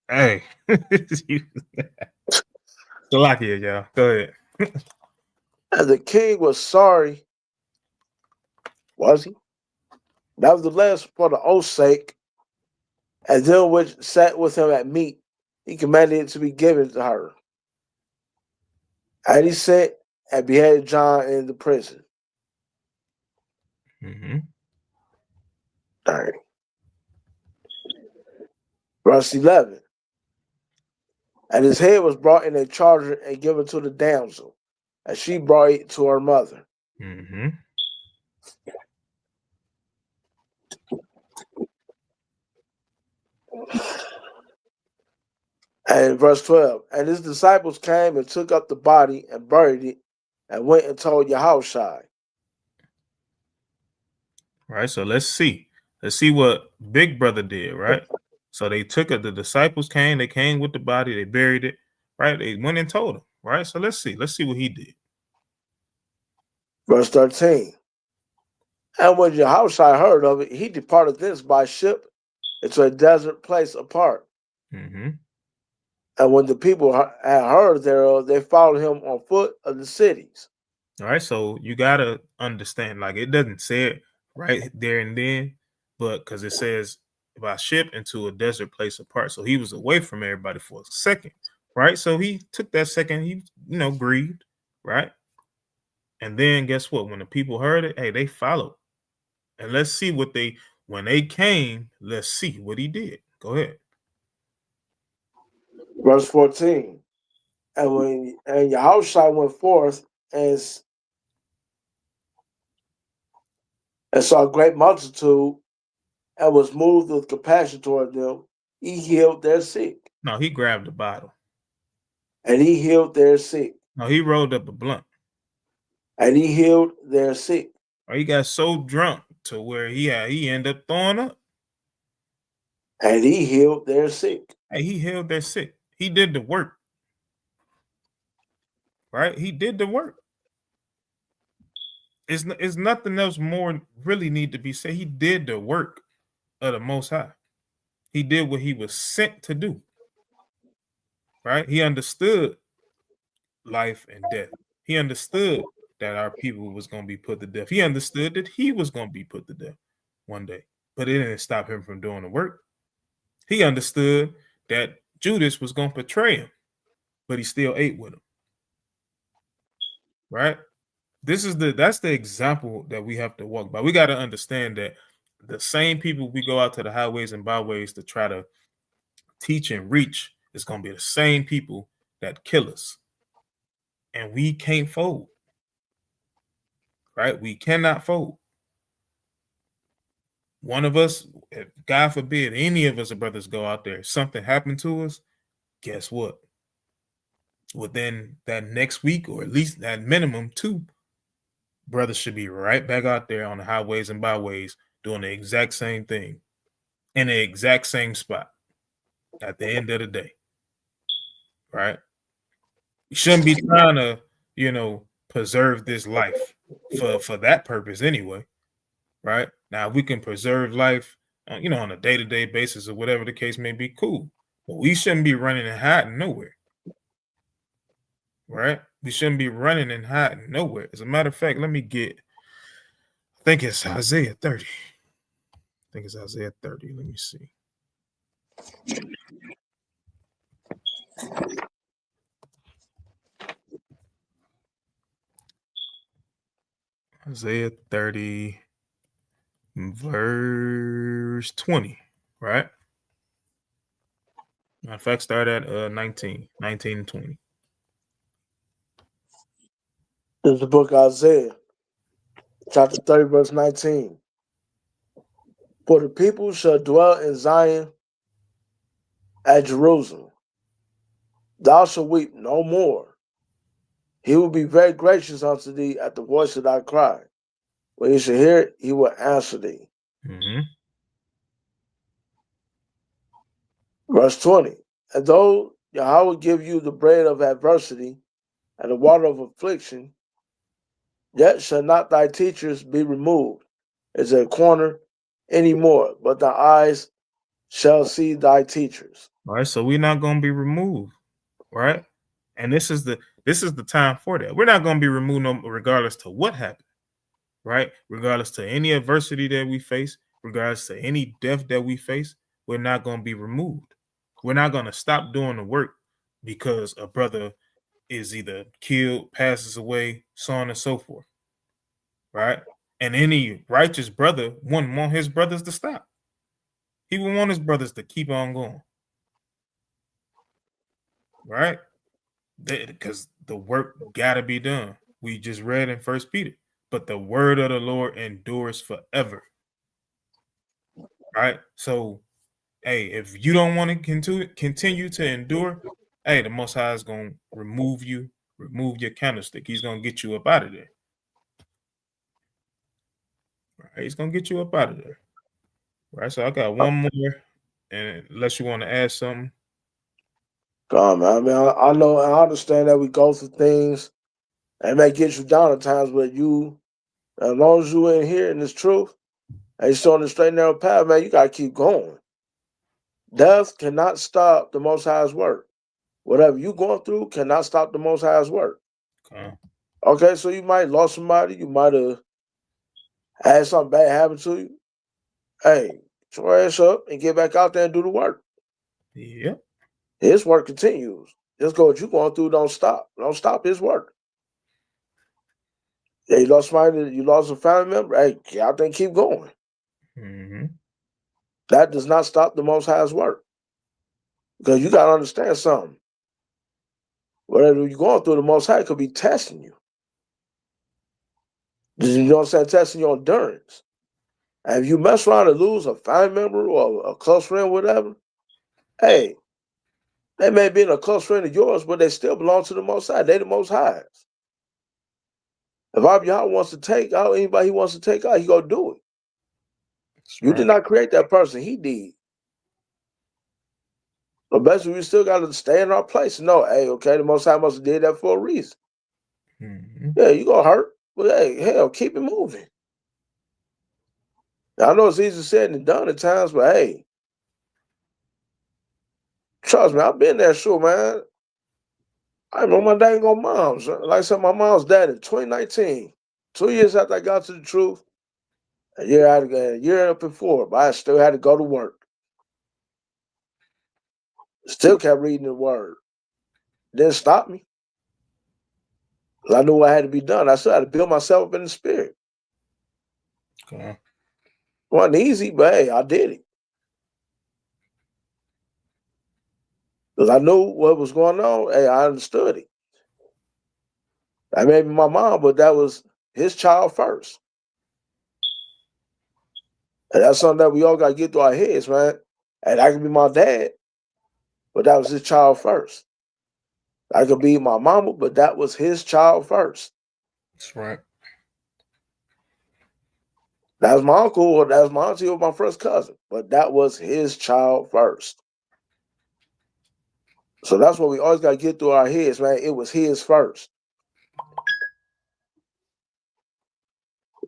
Hey. Salakia, y'all. Go ahead. And the king was sorry, was he? Nevertheless, for the oath's sake, and them which sat with him at meat, he commanded it to be given to her. And he sent and beheaded John in the prison. Mm-hmm. All right. Verse 11. And his head was brought in a charger and given to the damsel, and she brought it to her mother. Mm-hmm. And in verse 12, and his disciples came and took up the body and buried it, and went and told Yahushua. right? So let's see what Big Brother did, right? So they took it. The disciples came. They came with the body. They buried it, right? They went and told him, right? So let's see what he did. Verse 13. And when Yahushua heard of it, he departed thence by ship into a desert place apart. Mm-hmm. And when the people had heard thereof, they followed him on foot of the cities. All right, so you gotta understand, like, it doesn't say it right there and then, but because it says by ship into a desert place apart. So he was away from everybody for a second, right? So he took that second, he grieved, right? And then guess what? When the people heard it, hey, they followed. And let's see when they came, let's see what he did. Go ahead. Verse 14. And Yahushua went forth and saw a great multitude and was moved with compassion toward them, he healed their sick. No, he grabbed a bottle. And he healed their sick. No, he rolled up a blunt. And he healed their sick. Or he got so drunk to where he ended up throwing up. And he healed their sick. Hey, he healed their sick. He did the work. Right? He did the work. It's nothing else more really need to be said. He did the work of the Most High. He did what he was sent to do. Right? He understood life and death. He understood that our people was going to be put to death. He understood that he was going to be put to death one day. But it didn't stop him from doing the work. He understood that Judas was going to betray him, but he still ate with him. Right? That's the example that we have to walk by. We got to understand that the same people we go out to the highways and byways to try to teach and reach is going to be the same people that kill us. And we can't fold. Right? We cannot fold. One of us, if God forbid, any of us brothers go out there, something happened to us, guess what? Within that next week, or at least at minimum 2, brothers should be right back out there on the highways and byways doing the exact same thing in the exact same spot at the end of the day. Right? You shouldn't be trying to, preserve this life for that purpose anyway. Right? Now, we can preserve life, on a day-to-day basis or whatever the case may be, cool. But we shouldn't be running and hiding nowhere. Right? We shouldn't be running and hiding nowhere. As a matter of fact, I think it's Isaiah 30. Let me see. Isaiah 30, verse 20, right? Matter of fact, start at 19 and 20. This is the book of Isaiah, chapter 30, verse 19. For the people shall dwell in Zion at Jerusalem. Thou shalt weep no more. He will be very gracious unto thee at the voice of thy cry. When he shall hear it, he will answer thee. Mm-hmm. Verse 20. And though Yahweh give you the bread of adversity and the water of affliction, yet shall not thy teachers be removed as a corner any more, but thy eyes shall see thy teachers. All right, so we're not going to be removed, right? And this is the time for that. We're not going to be removed regardless to what happened, right? Regardless to any adversity that we face, regardless to any death that we face, we're not going to be removed. We're not going to stop doing the work because a brother is either killed, passes away, so on and so forth, right? And any righteous brother wouldn't want his brothers to stop. He would want his brothers to keep on going, right? Because the work got to be done. We just read in 1 Peter, but the word of the Lord endures forever, right? So, hey, if you don't want to continue to endure, hey, the Most High is going to remove your candlestick. He's going to get you up out of there. Right? He's gonna get you up out of there. Right. So I got one more, and unless you want to add something. Come on, man. I know, I understand that we go through things and it may get you down at times, but as long as you in here and it's truth, and you're on the straight and narrow path, man, you gotta keep going. Death cannot stop the Most High's work. Whatever you going through cannot stop the Most High's work. Okay, so you might lost somebody, you might have had something bad happen to you. Hey, get your ass up and get back out there and do the work. Yeah. His work continues. Just go what you going through, don't stop. Don't stop his work. Yeah, you lost somebody, you lost a family member. Hey, get out there and keep going. Mm-hmm. That does not stop the Most High's work. Because you got to understand something. Whatever you're going through, the Most High could be testing you. You know what I'm saying? Testing your endurance. And if you mess around and lose a family member or a close friend, whatever, hey, they may be a close friend of yours, but they still belong to the Most High. They the Most Highs. If Yahweh wants to take out anybody he wants to take out, he gonna do it. You did not create that person; he did. But basically, we still got to stay in our place and know, hey, okay, the Most High must have did that for a reason. Mm-hmm. Yeah, you gonna hurt, but hey, hell, keep it moving. Now, I know it's easier said than done at times, but hey, trust me, I've been there, sure, man. I remember my dang on mom's. Like I said, my mom's died in 2019. 2 years after I got to the truth, a year before, but I still had to go to work. Still kept reading the word. Didn't stop me. I knew what had to be done. I still had to build myself up in the spirit. Okay. It wasn't easy, but hey, I did it. Because I knew what was going on. Hey, I understood it. I may be my mom, but that was his child first. And that's something that we all got to get through our heads, man. And I could be my dad, but that was his child first. I could be my mama, but that was his child first. That's right. That was my uncle, or that was my auntie, or my first cousin, but that was his child first. So that's what we always got to get through our heads, man. It was his first.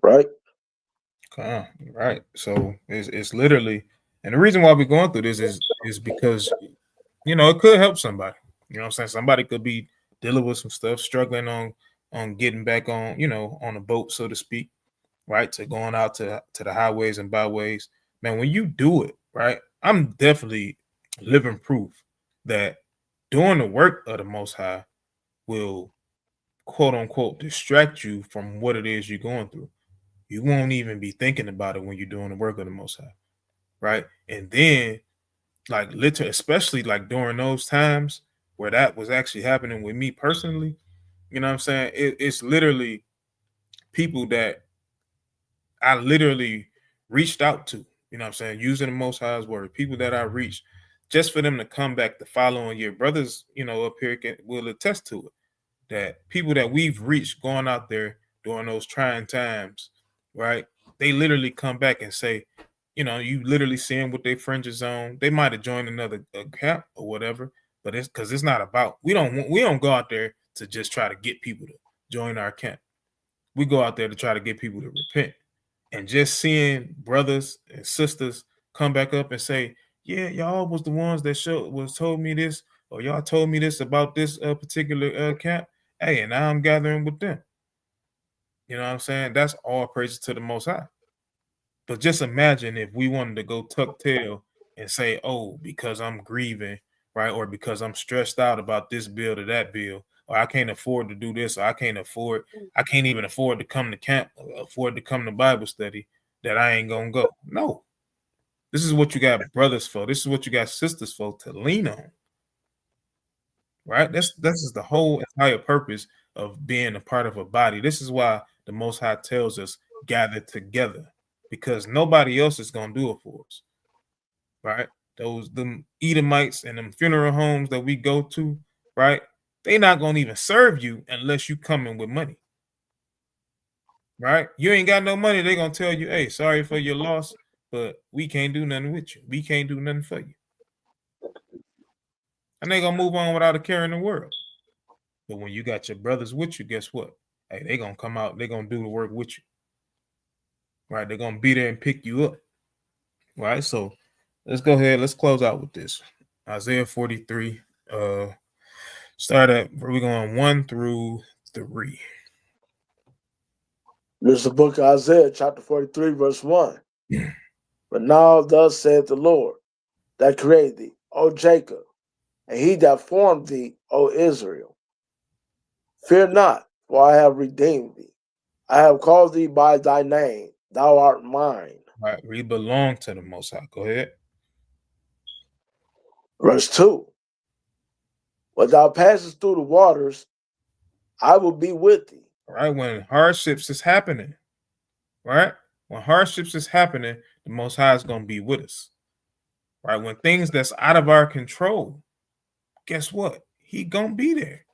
Right? Right. So it's literally, and the reason why we're going through this is because, you know, it could help somebody. You know what I'm saying? Somebody could be dealing with some stuff, struggling on getting back on, you know, on a boat, so to speak, right? To going out to the highways and byways. Man, when you do it, right? I'm definitely living proof that doing the work of the Most High will, quote unquote, distract you from what it is you're going through. You won't even be thinking about it when you're doing the work of the Most High, right? And then, like, literally, especially like during those times where that was actually happening with me personally, you know what I'm saying? It's literally people that I literally reached out to, you know what I'm saying, using the Most High's word, people that I reached just for them to come back the following year. Brothers, you know, up here will attest to it, that people that we've reached going out there during those trying times, right? They literally come back and say, you know, you literally see them with their fringes on. They might have joined another camp or whatever, but it's because it's not about, we don't go out there to just try to get people to join our camp. We go out there to try to get people to repent. And just seeing brothers and sisters come back up and say, yeah, y'all was the ones that told me this, or y'all told me this about this particular camp. Hey, and now I'm gathering with them. You know what I'm saying? That's all praises to the Most High. But just imagine if we wanted to go tuck tail and say, oh, because I'm grieving, right? Or because I'm stressed out about this bill or that bill, or I can't afford to do this, or I can't even afford to come to camp, afford to come to Bible study, that I ain't gonna go. No. This is what you got brothers for. This is what you got sisters for, to lean on. Right? This is the whole entire purpose of being a part of a body. This is why the Most High tells us gather together, because nobody else is gonna do it for us. Right? Them Edomites and them funeral homes that we go to, right? They not gonna even serve you unless you come in with money. right? You ain't got no money. They're going to tell you, hey, sorry for your loss, but we can't do nothing with you. We can't do nothing for you. And they're going to move on without a care in the world. But when you got your brothers with you, guess what? Hey, they're going to come out. They're going to do the work with you. Right? They're going to be there and pick you up. Right? So let's go ahead. Let's close out with this. Isaiah 43. Start at, we're going 1 through 3. This is the book of Isaiah, chapter 43, verse 1. But now thus saith the Lord, that created thee, O Jacob, and he that formed thee, O Israel. Fear not, for I have redeemed thee. I have called thee by thy name, thou art mine. Right, we belong to the Most High. Go ahead. Verse 2. When thou passest through the waters, I will be with thee. Right, when hardships is happening, right? When hardships is happening, the Most High is going to be with us. Right, when things that's out of our control, guess what? He going to be there.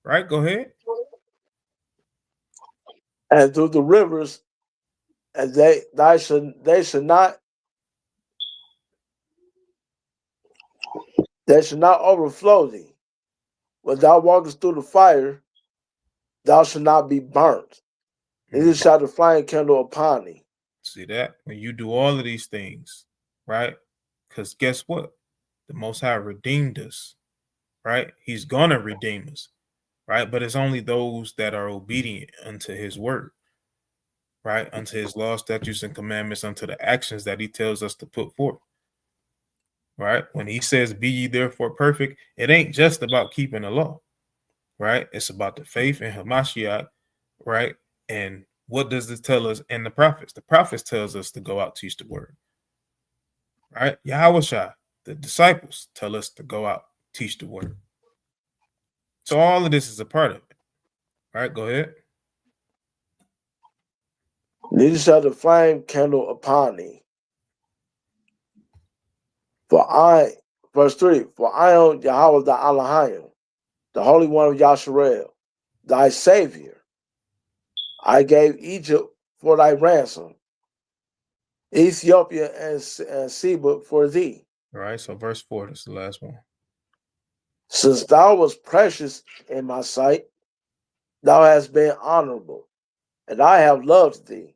Right, go ahead. And through the rivers, and they should not overflow thee. When thou walkest through the fire, thou shalt not be burnt. Neither shall the flame kindle upon thee. See that? When you do all of these things, right? Because guess what? The Most High redeemed us, right? He's going to redeem us, right? But it's only those that are obedient unto his word, right? Unto his law, statutes, and commandments, unto the actions that he tells us to put forth, right? When he says, be ye therefore perfect, it ain't just about keeping the law, right? It's about the faith in Hamashiach, right? And what does this tell us in the prophets? The prophets tells us to go out, teach the word, right? Yahushua, the disciples tell us to go out, teach the word. So all of this is a part of it, right? Go ahead. Neither shall the flame kindle upon thee. Verse 3, for I am Yahweh the Elohim, the Holy One of Yasharel, thy Savior. I gave Egypt for thy ransom, Ethiopia and Seba for thee. All right, so verse 4, this is the last one. Since thou wast precious in my sight, thou hast been honorable, and I have loved thee.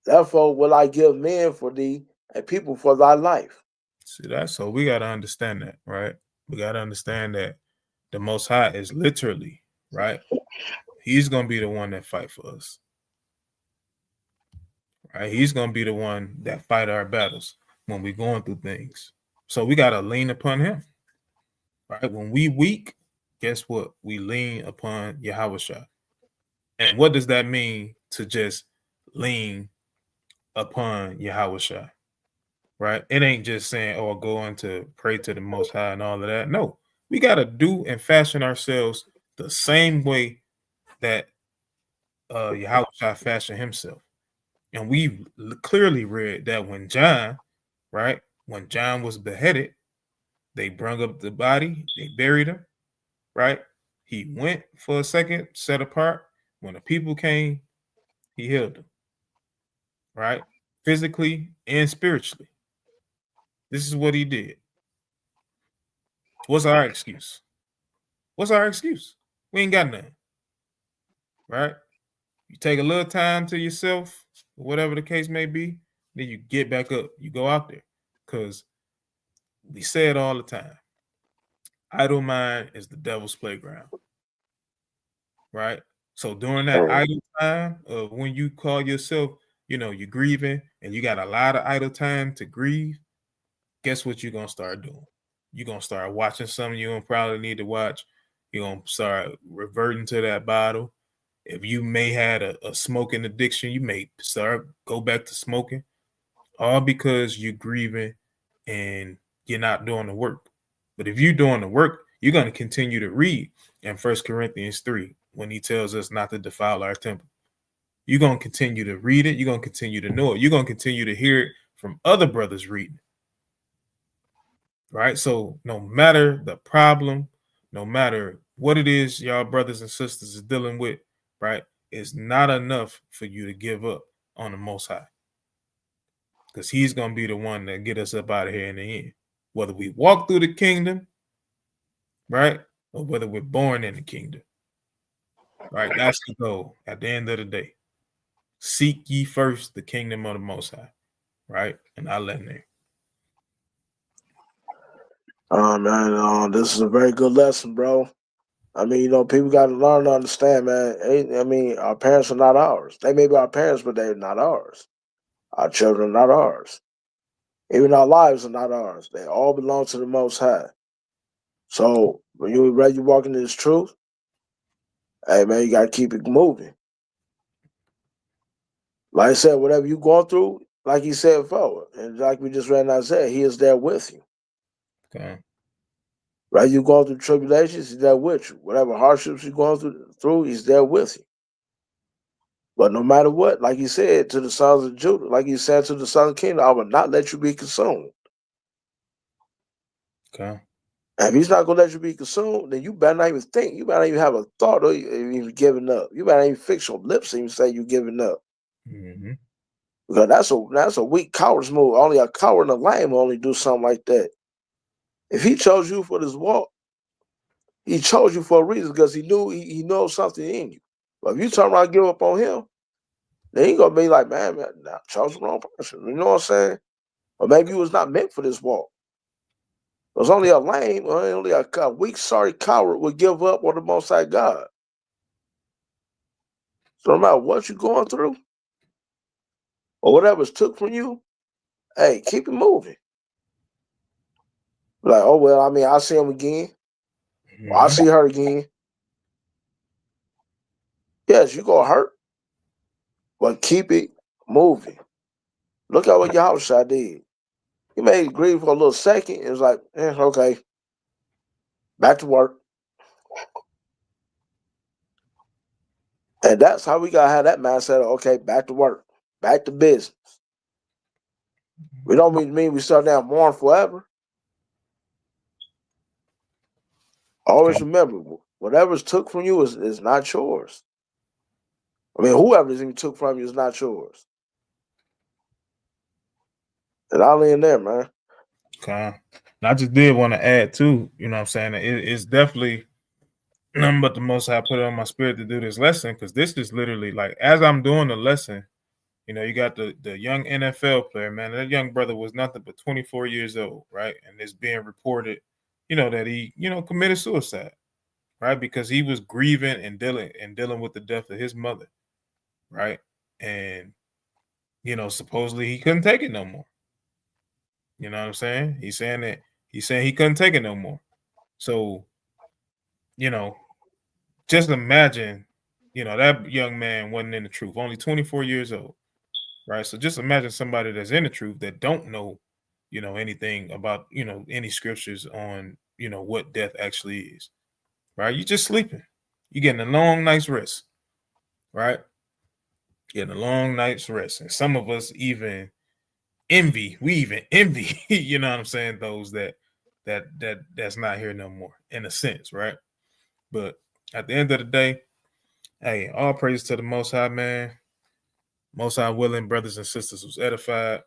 Therefore will I give men for thee and people for thy life. See that? So we got to understand that, right? We got to understand that the Most High is literally, right? He's going to be the one that fight for us. Right? He's going to be the one that fight our battles when we're going through things. So we got to lean upon him. Right? When we weak, guess what? We lean upon Yahushua. And what does that mean to just lean upon Yahushua? Right? It ain't just saying, oh, going to pray to the Most High and all of that. No, we got to do and fashion ourselves the same way that Yahushua fashioned himself. And we clearly read that when John, right, when John was beheaded, they brung up the body, they buried him, right? He went for a second, set apart. When the people came, he healed them, right? Physically and spiritually. This is what he did. What's our excuse? What's our excuse? We ain't got nothing, right? You take a little time to yourself, whatever the case may be, then you get back up. You go out there. Because we say it all the time. Idle mind is the devil's playground. Right? So during that idle time of when you call yourself, you're grieving and you got a lot of idle time to grieve, guess what you're going to start doing? You're going to start watching something you don't probably need to watch. You're going to start reverting to that bottle. If you may had a smoking addiction, you may go back to smoking, all because you're grieving and you're not doing the work. But if you're doing the work, you're going to continue to read in 1 Corinthians 3 when he tells us not to defile our temple. You're going to continue to read it. You're going to continue to know it. You're going to continue to hear it from other brothers reading. Right? So no matter the problem, no matter what it is y'all brothers and sisters is dealing with, right? is not enough for you to give up on the Most High. Because he's going to be the one that get us up out of here in the end. Whether we walk through the kingdom, right? Or whether we're born in the kingdom. Right? That's the goal at the end of the day. Seek ye first the kingdom of the Most High. Right? And I'll let him. Man, this is a very good lesson, bro. I mean, people got to learn to understand, man. I mean, our parents are not ours. They may be our parents, but they're not ours. Our children are not ours. Even our lives are not ours. They all belong to the Most High. So when you're ready to walk into this truth, hey, man, you got to keep it moving. Like I said, whatever you're going through, like he said before, and like we just read in Isaiah, he is there with you. Okay. Right? You're going through tribulations, he's there with you. Whatever hardships you're going through, he's there with you. But no matter what, like he said to the sons of Judah, like he said to the sons of Kingdom, I will not let you be consumed. Okay. And if he's not going to let you be consumed, then you better not even think. You better not even have a thought of even giving up. You better not even fix your lips and even say you're giving up. Mm-hmm. Because that's a weak coward's move. Only a coward and a lame will only do something like that. If he chose you for this walk, he chose you for a reason because he knew he knows something in you. But if you turn around and give up on him, then he gonna be like, man, I chose the wrong person. You know what I'm saying? Or maybe you was not meant for this walk. It was only a lame, or only a weak, sorry coward would give up on the Most High God. So no matter what you're going through, or whatever's took from you, hey, keep it moving. Like, oh well, I mean, I'll see him again. Mm-hmm. Or I'll see her again. Yes, you gonna hurt, but keep it moving. Look at what Yahushua did. He made it grieve for a little second. It was like, okay, back to work. And that's how we gotta have that mindset of, okay, back to work, back to business. We don't mean we start down mourn forever. Always Okay. remember, whatever's took from you is not yours. I mean, whoever's even took from you is not yours. And I'll end there, man. Okay. I just did want to add too, you know what I'm saying? It's definitely nothing but the Most High put it on my spirit to do this lesson, because this is literally like, as I'm doing the lesson, you got the young NFL player, man. That young brother was nothing but 24 years old, right? And it's being reported, that he, committed suicide, right? Because he was grieving and dealing with the death of his mother, right? And supposedly he couldn't take it no more. You know what I'm saying? He's saying he couldn't take it no more. So, just imagine, that young man wasn't in the truth, only 24 years old, right? So just imagine somebody that's in the truth that don't know, anything about, any scriptures on, what death actually is, right? You just sleeping. You're getting a long night's rest, right? Getting a long night's rest. And some of us even envy, you know what I'm saying, those that's not here no more, in a sense, right? But at the end of the day, hey, all praise to the Most High, man. Most High willing, brothers and sisters was edified.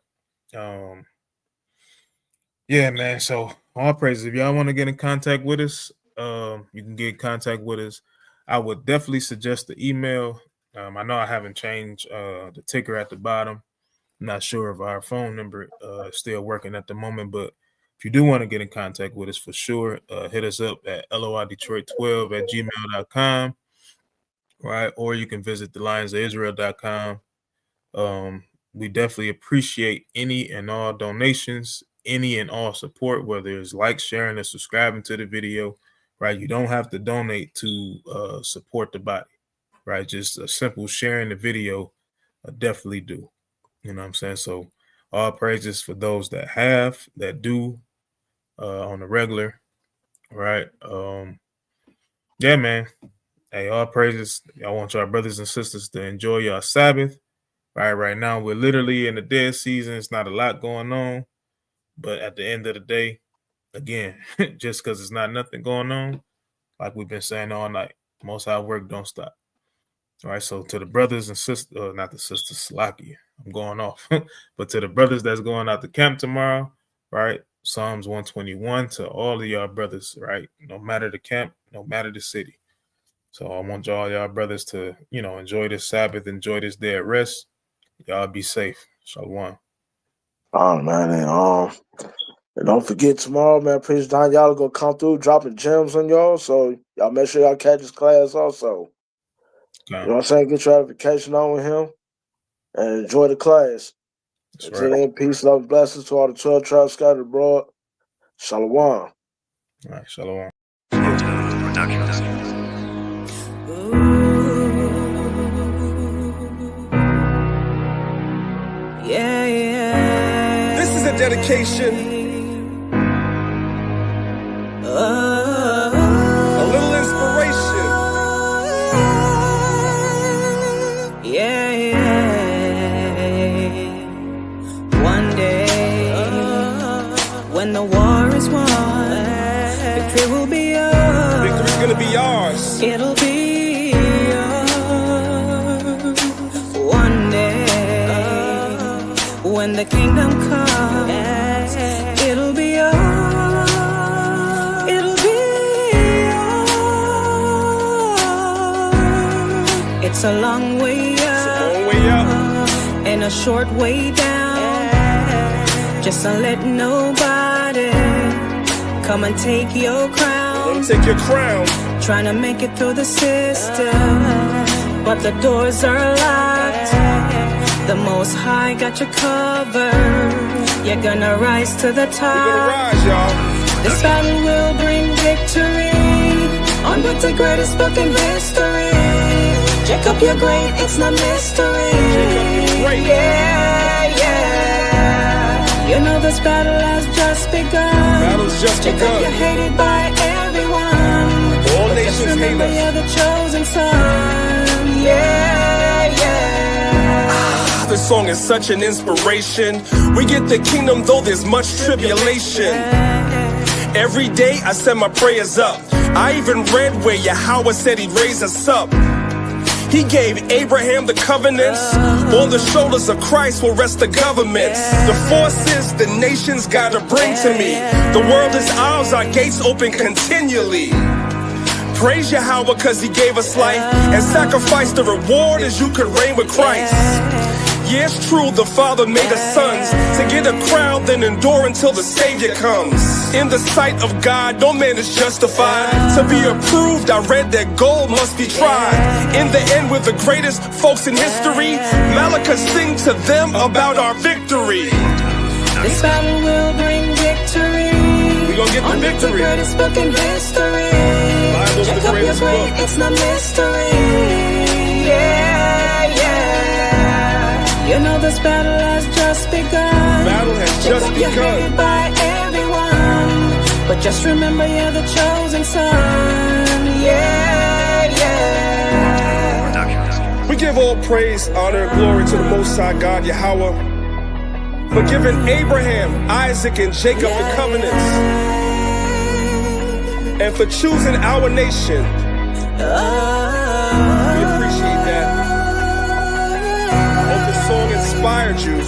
Yeah, man. So all praises. If y'all want to get in contact with us, you can get in contact with us. I would definitely suggest the email. I know I haven't changed the ticker at the bottom. I'm not sure if our phone number is still working at the moment, but if you do want to get in contact with us, for sure, hit us up at LOIDetroit12@gmail.com, right? Or you can visit thelionsofisrael.com. We definitely appreciate any and all donations, any and all support, whether it's like, sharing, or subscribing to the video, right? You don't have to donate to support the body, right? Just a simple sharing the video definitely do. You know what I'm saying? So all praises for those that do on the regular, right? Yeah, man. Hey, all praises. I want y'all brothers and sisters to enjoy your Sabbath. Right now, we're literally in the dead season. It's not a lot going on. But at the end of the day, again, just because it's not nothing going on, like we've been saying all night, Most High work don't stop. All right, so to the brothers and sisters, not the sisters, Slaki, I'm going off, but to the brothers that's going out to camp tomorrow, right? Psalms 121 to all of y'all brothers, right? No matter the camp, no matter the city. So I want y'all brothers to, enjoy this Sabbath, enjoy this day of rest. Y'all be safe. Shalom. Oh man, and don't forget tomorrow, man. Preacher Don, y'all gonna come through dropping gems on y'all. So y'all make sure y'all catch his class also. Okay. You know what I'm saying? Get your notification on with him and enjoy the class. That's Until right. then, peace, love, and blessings to all the 12 tribes scattered abroad. Shalom. All right, shalom. Yeah, yeah. This is a dedication, a little inspiration. Yeah, yeah. One day, when the war is won, victory will be yours. Victory's gonna be ours. It'll be yours. One day, when the kingdom comes, it'll be yours. It'll be yours. It's a long way up, Long way up. and a short way down. Just don't let nobody come and take your crown. Let 'em take your crown. Trying to make it through the system, but the doors are locked. The Most High got you covered. You're gonna rise to the We're gonna top. rise, y'all. This battle will bring victory on with the greatest book in history. Jacob, you're great, it's no mystery. Jacob, you're great. Yeah, yeah. You know this battle has just begun. Battle's just Jacob, begun. you're hated by everyone. All But nations just hate remember us. you're the chosen son. Yeah, yeah. This song is such an inspiration. We get the kingdom though there's much tribulation. Every day I send my prayers up. I even read where Yahweh said he'd raise us up. He gave Abraham the covenants. On the shoulders of Christ will rest the governments. The forces the nations gotta bring to me. The world is ours, our gates open continually. Praise Yahweh cause he gave us life, and sacrifice the reward as you could reign with Christ. Yeah, it's true, the Father made us sons to get a crown, then endure until the Savior comes. In the sight of God, no man is justified. To be approved, I read that gold must be tried. In the end, we're the greatest folks in history. Malachi sing to them about our victory. This battle will bring victory. We gonna get the on with the victory. greatest book in history. Bible's the Jacob, you're greatest great, book. it's no mystery. Yeah, yeah. You know this battle has just begun. Battle has Jacob, just you're begun. hated by everyone, but just remember you're the chosen son. Yeah, yeah. We give all praise, honor, and glory to the Most High God, Yahweh, for giving Abraham, Isaac, and Jacob the covenants, and for choosing our nation. We appreciate that. Hope the song inspired you.